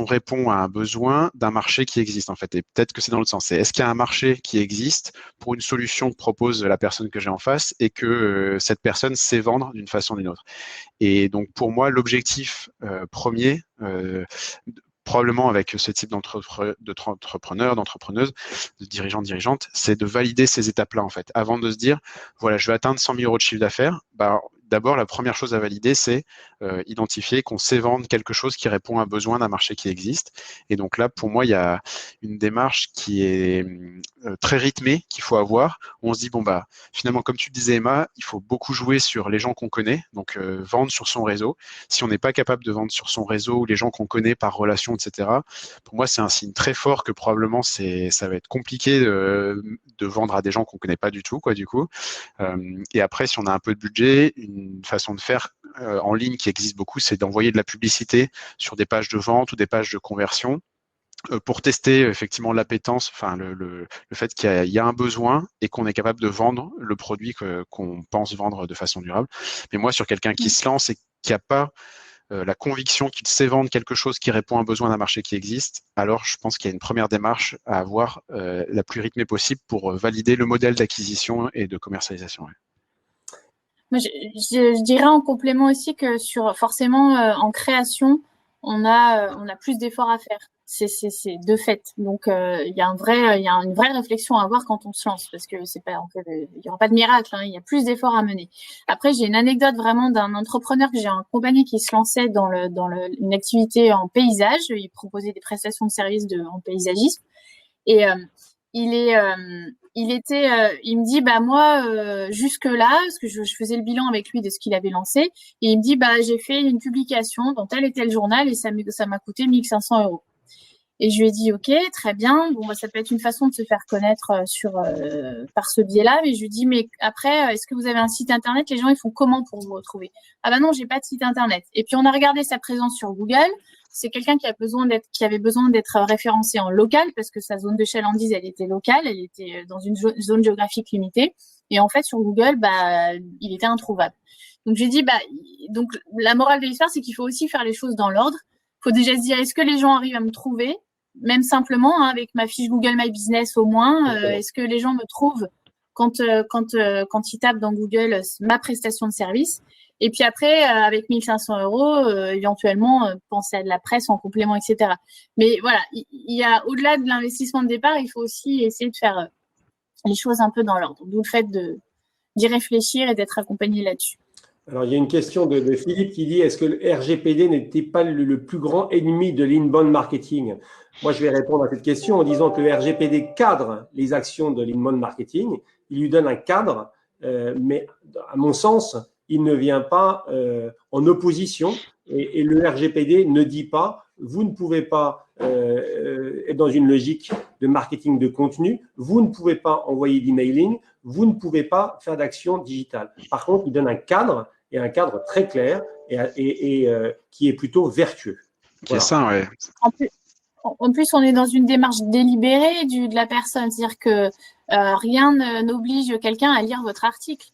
répond à un besoin d'un marché qui existe, en fait. Et peut-être que c'est dans l'autre sens. C'est est-ce qu'il y a un marché qui existe pour une solution que propose la personne que j'ai en face et que cette personne sait vendre d'une façon ou d'une autre. Et donc, pour moi, l'objectif premier, probablement avec ce type d'entrepreneurs, d'entrepreneuses, de dirigeants, dirigeantes, c'est de valider ces étapes-là, en fait. Avant de se dire, voilà, je vais atteindre 100 000 euros de chiffre d'affaires, bah, d'abord, la première chose à valider, c'est identifier qu'on sait vendre quelque chose qui répond à un besoin d'un marché qui existe. Et donc là, pour moi, il y a une démarche qui est très rythmée qu'il faut avoir. On se dit, bon, bah, finalement, comme tu le disais, Emma, il faut beaucoup jouer sur les gens qu'on connaît, donc vendre sur son réseau. Si on n'est pas capable de vendre sur son réseau ou les gens qu'on connaît par relation, etc., pour moi, c'est un signe très fort que probablement ça va être compliqué de vendre à des gens qu'on ne connaît pas du tout, quoi, du coup. Et après, si on a un peu de budget, une façon de faire en ligne qui existe beaucoup, c'est d'envoyer de la publicité sur des pages de vente ou des pages de conversion pour tester effectivement l'appétence, enfin le fait qu'il y a un besoin et qu'on est capable de vendre le produit qu'on pense vendre de façon durable. Mais moi, sur quelqu'un qui se lance et qui n'a pas la conviction qu'il sait vendre quelque chose qui répond à un besoin d'un marché qui existe, alors je pense qu'il y a une première démarche à avoir la plus rythmée possible pour valider le modèle d'acquisition et de commercialisation. Ouais. Moi, je dirais en complément aussi que forcément en création, on a plus d'efforts à faire. C'est de fait. Donc il y a une vraie réflexion à avoir quand on se lance, parce que c'est pas, en fait, il y aura pas de miracle, hein, il y a plus d'efforts à mener. Après, j'ai une anecdote vraiment d'un entrepreneur que j'ai accompagné qui se lançait dans une activité en paysage. Il proposait des prestations de services en paysagisme. Et il me dit, bah moi, jusque là, parce que je faisais le bilan avec lui de ce qu'il avait lancé, et il me dit, bah j'ai fait une publication dans tel et tel journal et ça m'a coûté 1 500 euros. Et je lui ai dit, ok, très bien, bon, bah, ça peut être une façon de se faire connaître par ce biais-là, mais je lui dis, mais après, est-ce que vous avez un site internet? Les gens, ils font comment pour vous retrouver? Ah bah non, j'ai pas de site internet. Et puis on a regardé sa présence sur Google. C'est quelqu'un qui avait besoin d'être référencé en local parce que sa zone de chalandise, elle était locale, elle était dans une zone géographique limitée. Et en fait, sur Google, bah, il était introuvable. Donc j'ai dit, bah, donc la morale de l'histoire, c'est qu'il faut aussi faire les choses dans l'ordre. Il faut déjà se dire, est-ce que les gens arrivent à me trouver? Même simplement, hein, avec ma fiche Google My Business au moins, est-ce que les gens me trouvent quand ils tapent dans Google ma prestation de service? Et puis après, avec 1 500 euros, éventuellement, penser à de la presse en complément, etc. Mais voilà, il y a, au-delà de l'investissement de départ, il faut aussi essayer de faire les choses un peu dans l'ordre. D'où le fait d'y réfléchir et d'être accompagné là-dessus. Alors, il y a une question de Philippe qui dit, est-ce que le RGPD n'était pas le plus grand ennemi de l'inbound marketing? Moi, je vais répondre à cette question en disant que le RGPD cadre les actions de l'inbound marketing. Il lui donne un cadre, mais à mon sens, il ne vient pas en opposition. Et le RGPD ne dit pas, vous ne pouvez pas être dans une logique de marketing de contenu, vous ne pouvez pas envoyer d'emailing, vous ne pouvez pas faire d'action digitale. Par contre, il donne un cadre, et un cadre très clair et qui est plutôt vertueux. Qui est ça, ouais. En plus, on est dans une démarche délibérée de la personne, c'est-à-dire que rien n'oblige quelqu'un à lire votre article.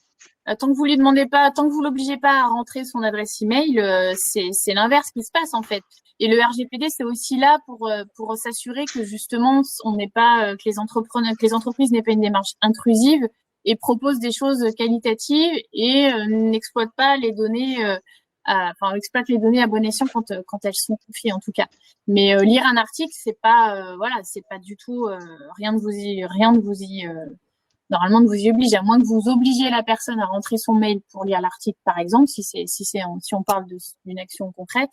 Tant que vous lui demandez pas, tant que vous l'obligez pas à rentrer son adresse email, c'est l'inverse qui se passe en fait. Et le RGPD, c'est aussi là pour s'assurer que justement, on n'est pas que les entreprises n'aient pas une démarche intrusive et proposent des choses qualitatives et n'exploitent pas les données, exploitent les données à bon escient quand elles sont confiées en tout cas. Mais lire un article, c'est pas c'est pas du tout rien de vous y normalement de vous y oblige, à moins que vous obligiez la personne à rentrer son mail pour lire l'article, par exemple, si on parle d'une action concrète,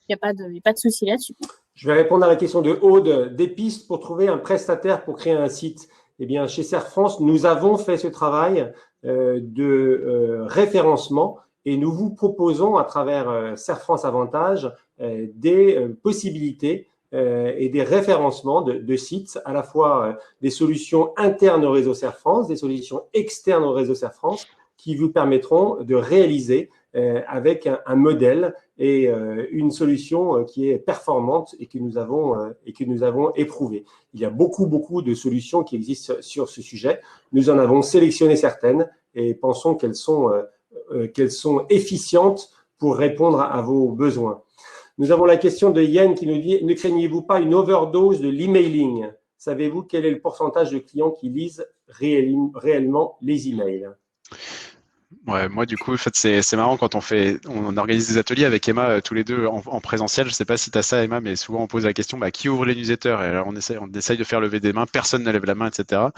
il n'y a pas de souci là-dessus. Je vais répondre à la question de Aude. Des pistes pour trouver un prestataire pour créer un site. Eh bien, chez Serre France, nous avons fait ce travail de référencement et nous vous proposons à travers Serre France Avantage des possibilités et des référencements de sites, à la fois des solutions internes au réseau Serre France, des solutions externes au réseau Serre France, qui vous permettront de réaliser avec un modèle et une solution qui est performante et que nous avons éprouvé. Il y a beaucoup de solutions qui existent sur ce sujet. Nous en avons sélectionné certaines et pensons qu'elles sont efficientes pour répondre à vos besoins. Nous avons la question de Yann qui nous dit « Ne craignez-vous pas une overdose de l'emailing? Savez-vous quel est le pourcentage de clients qui lisent réellement les emails ?» Ouais, moi du coup, en fait, c'est marrant quand on organise des ateliers avec Emma tous les deux en présentiel. Je sais pas si tu as ça, Emma, mais souvent on pose la question, qui ouvre les newsletters? Et alors on essaye de faire lever des mains, personne ne lève la main, etc.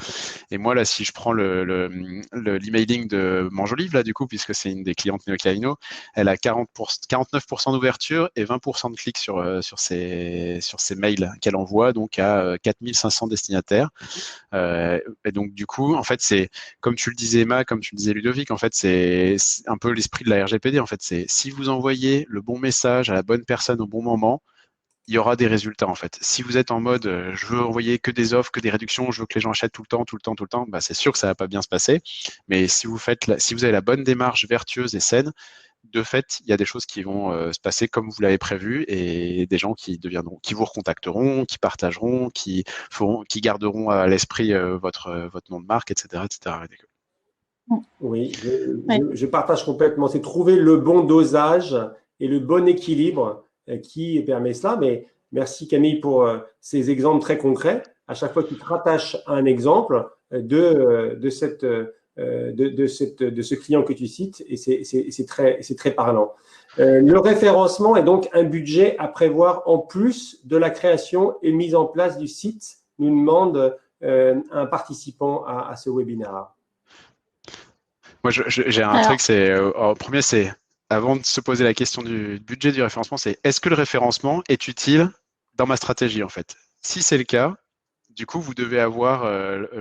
Et moi là, si je prends l'emailing de Manjolive là, du coup, puisque c'est une des clientes Neo Camino, elle a 49% d'ouverture et 20% de clics sur ses mails qu'elle envoie, donc à 4500 destinataires. Et donc du coup, en fait, c'est comme tu le disais Emma, comme tu le disais Ludovic, en fait, c'est un peu l'esprit de la RGPD. En fait, c'est si vous envoyez le bon message à la bonne personne au bon moment, il y aura des résultats en fait. Si vous êtes en mode je veux envoyer que des offres, que des réductions, je veux que les gens achètent tout le temps, bah, c'est sûr que ça va pas bien se passer. Mais si vous avez la bonne démarche vertueuse et saine, de fait, il y a des choses qui vont se passer comme vous l'avez prévu et des gens qui vous recontacteront, qui partageront, qui garderont à l'esprit votre nom de marque, etc., etc. Oui, je partage complètement. C'est trouver le bon dosage et le bon équilibre qui permet cela. Mais merci Camille pour ces exemples très concrets. À chaque fois que tu te rattaches à un exemple de ce client que tu cites, et c'est très parlant. Le référencement est donc un budget à prévoir en plus de la création et mise en place du site, nous demande un participant à ce webinaire. Moi, j'ai un truc, premier, c'est avant de se poser la question du budget du référencement, c'est est-ce que le référencement est utile dans ma stratégie en fait? Si c'est le cas, du coup, vous devez avoir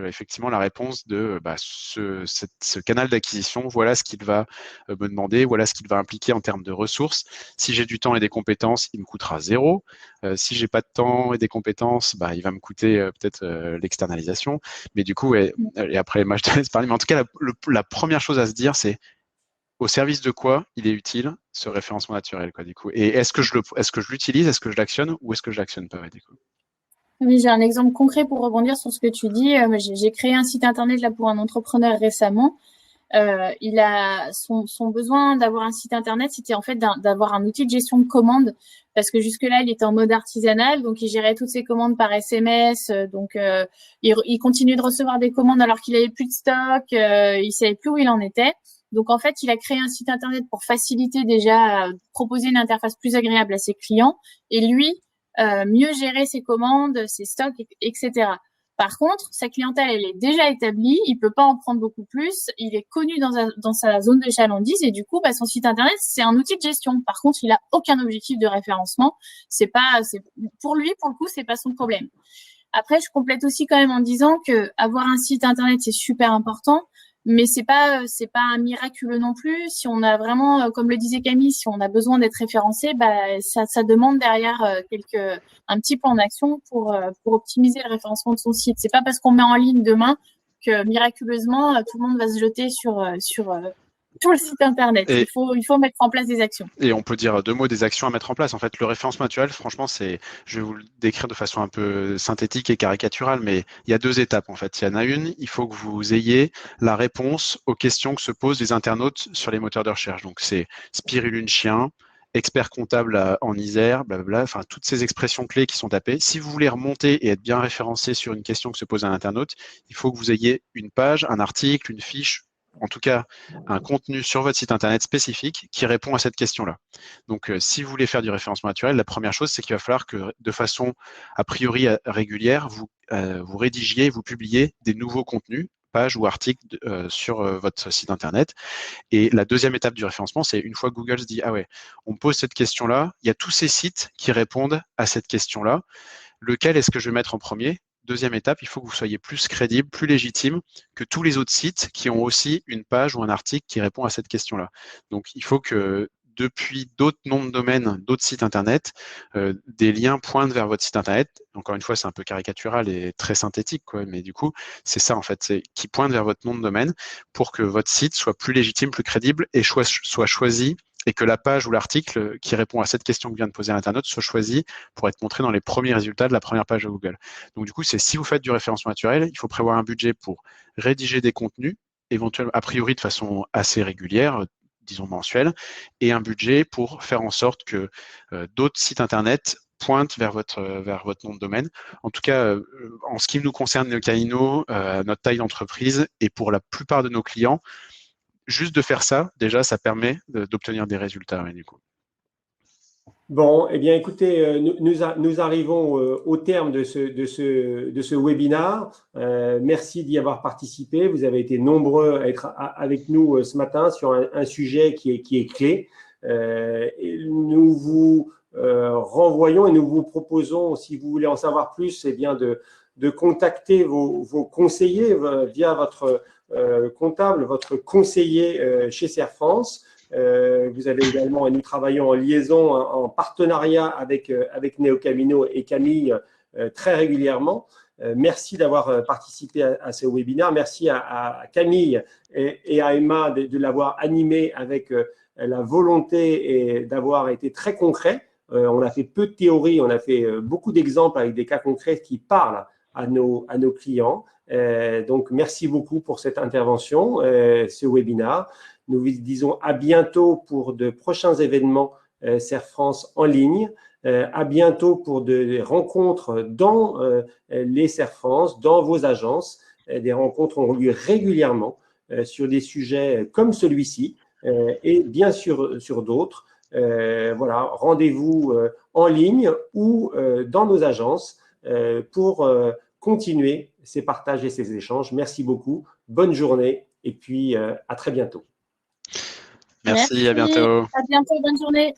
effectivement la réponse de ce canal d'acquisition. Voilà ce qu'il va me demander, voilà ce qu'il va impliquer en termes de ressources. Si j'ai du temps et des compétences, il me coûtera 0. Si j'ai pas de temps et des compétences, il va me coûter peut-être l'externalisation. Mais du coup, et après, moi, je te laisse parler. Mais en tout cas, la première chose à se dire, c'est au service de quoi il est utile ce référencement naturel, quoi, du coup. Et est-ce que je l'utilise, est-ce que je l'actionne ou est-ce que je l'actionne pas, du coup. Oui, j'ai un exemple concret pour rebondir sur ce que tu dis. J'ai créé un site internet là pour un entrepreneur récemment. Il a son besoin d'avoir un site internet, c'était en fait d'avoir un outil de gestion de commandes parce que jusque-là, il était en mode artisanal, donc il gérait toutes ses commandes par SMS. Il continue de recevoir des commandes alors qu'il avait plus de stock, il savait plus où il en était. Donc en fait, il a créé un site internet pour faciliter déjà, proposer une interface plus agréable à ses clients et lui mieux gérer ses commandes, ses stocks, etc. Par contre, sa clientèle, elle est déjà établie, il peut pas en prendre beaucoup plus, il est connu dans sa zone de chalandise et du coup, son site internet, c'est un outil de gestion. Par contre, il a aucun objectif de référencement. Pour lui, pour le coup, c'est pas son problème. Après, je complète aussi quand même en disant que avoir un site internet, c'est super important. Mais c'est pas un miracle non plus. Si on a vraiment, comme le disait Camille, si on a besoin d'être référencé, ça demande derrière un petit plan d'action pour optimiser le référencement de son site. C'est pas parce qu'on met en ligne demain que miraculeusement tout le monde va se jeter sur tout le site internet. Et- Il faut mettre en place des actions. Et on peut dire 2 mots des actions à mettre en place. En fait, le référencement naturel, franchement, je vais vous le décrire de façon un peu synthétique et caricaturale, mais il y a 2 étapes. En fait, il y en a une, il faut que vous ayez la réponse aux questions que se posent les internautes sur les moteurs de recherche. Donc, c'est spirulune chien, expert comptable en Isère, blablabla, enfin, toutes ces expressions clés qui sont tapées. Si vous voulez remonter et être bien référencé sur une question que se pose un internaute, il faut que vous ayez une page, un article, une fiche, en tout cas un contenu sur votre site internet spécifique qui répond à cette question-là. Donc, si vous voulez faire du référencement naturel, la première chose, c'est qu'il va falloir que, de façon a priori régulière, vous rédigiez, vous publiez des nouveaux contenus, pages ou articles sur votre site internet. Et la deuxième étape du référencement, c'est une fois que Google se dit, ah ouais, on me pose cette question-là, il y a tous ces sites qui répondent à cette question-là. Lequel est-ce que je vais mettre en premier? Deuxième étape, il faut que vous soyez plus crédible, plus légitime que tous les autres sites qui ont aussi une page ou un article qui répond à cette question-là. Donc, il faut que depuis d'autres noms de domaines, d'autres sites internet, des liens pointent vers votre site internet. Encore une fois, c'est un peu caricatural et très synthétique, quoi, mais du coup, c'est ça en fait, c'est qui pointe vers votre nom de domaine pour que votre site soit plus légitime, plus crédible et soit choisi et que la page ou l'article qui répond à cette question que vient de poser l'internaute soit choisi pour être montré dans les premiers résultats de la première page de Google. Donc du coup, c'est si vous faites du référencement naturel, il faut prévoir un budget pour rédiger des contenus, éventuellement a priori de façon assez régulière, disons mensuelle, et un budget pour faire en sorte que d'autres sites internet pointent vers votre nom de domaine. En tout cas, en ce qui nous concerne, Neocamino, notre taille d'entreprise et pour la plupart de nos clients, juste de faire ça, déjà, ça permet d'obtenir des résultats. Ouais, du coup. Bon, eh bien, écoutez, nous arrivons au terme de ce webinaire. Merci d'y avoir participé. Vous avez été nombreux à être avec nous ce matin sur un sujet qui est clé. Et nous vous renvoyons et nous vous proposons, si vous voulez en savoir plus, eh bien de contacter vos conseillers via votre comptable, votre conseiller chez Serre France. Vous avez également, et nous travaillons en liaison, en partenariat avec Neocamino et Camille très régulièrement. Merci d'avoir participé à ce webinaire. Merci à Camille et à Emma de l'avoir animé avec la volonté et d'avoir été très concret. On a fait peu de théorie, on a fait beaucoup d'exemples avec des cas concrets qui parlent à nos clients. Donc, merci beaucoup pour cette intervention, ce webinaire. Nous vous disons à bientôt pour de prochains événements Serre France en ligne. À bientôt pour des rencontres dans les Serre France, dans vos agences. Des rencontres ont lieu régulièrement sur des sujets comme celui-ci et bien sûr sur d'autres. Voilà, rendez-vous en ligne ou dans nos agences pour continuer ces partages et ces échanges. Merci beaucoup. Bonne journée et puis à très bientôt. Merci, à bientôt. À bientôt, bonne journée.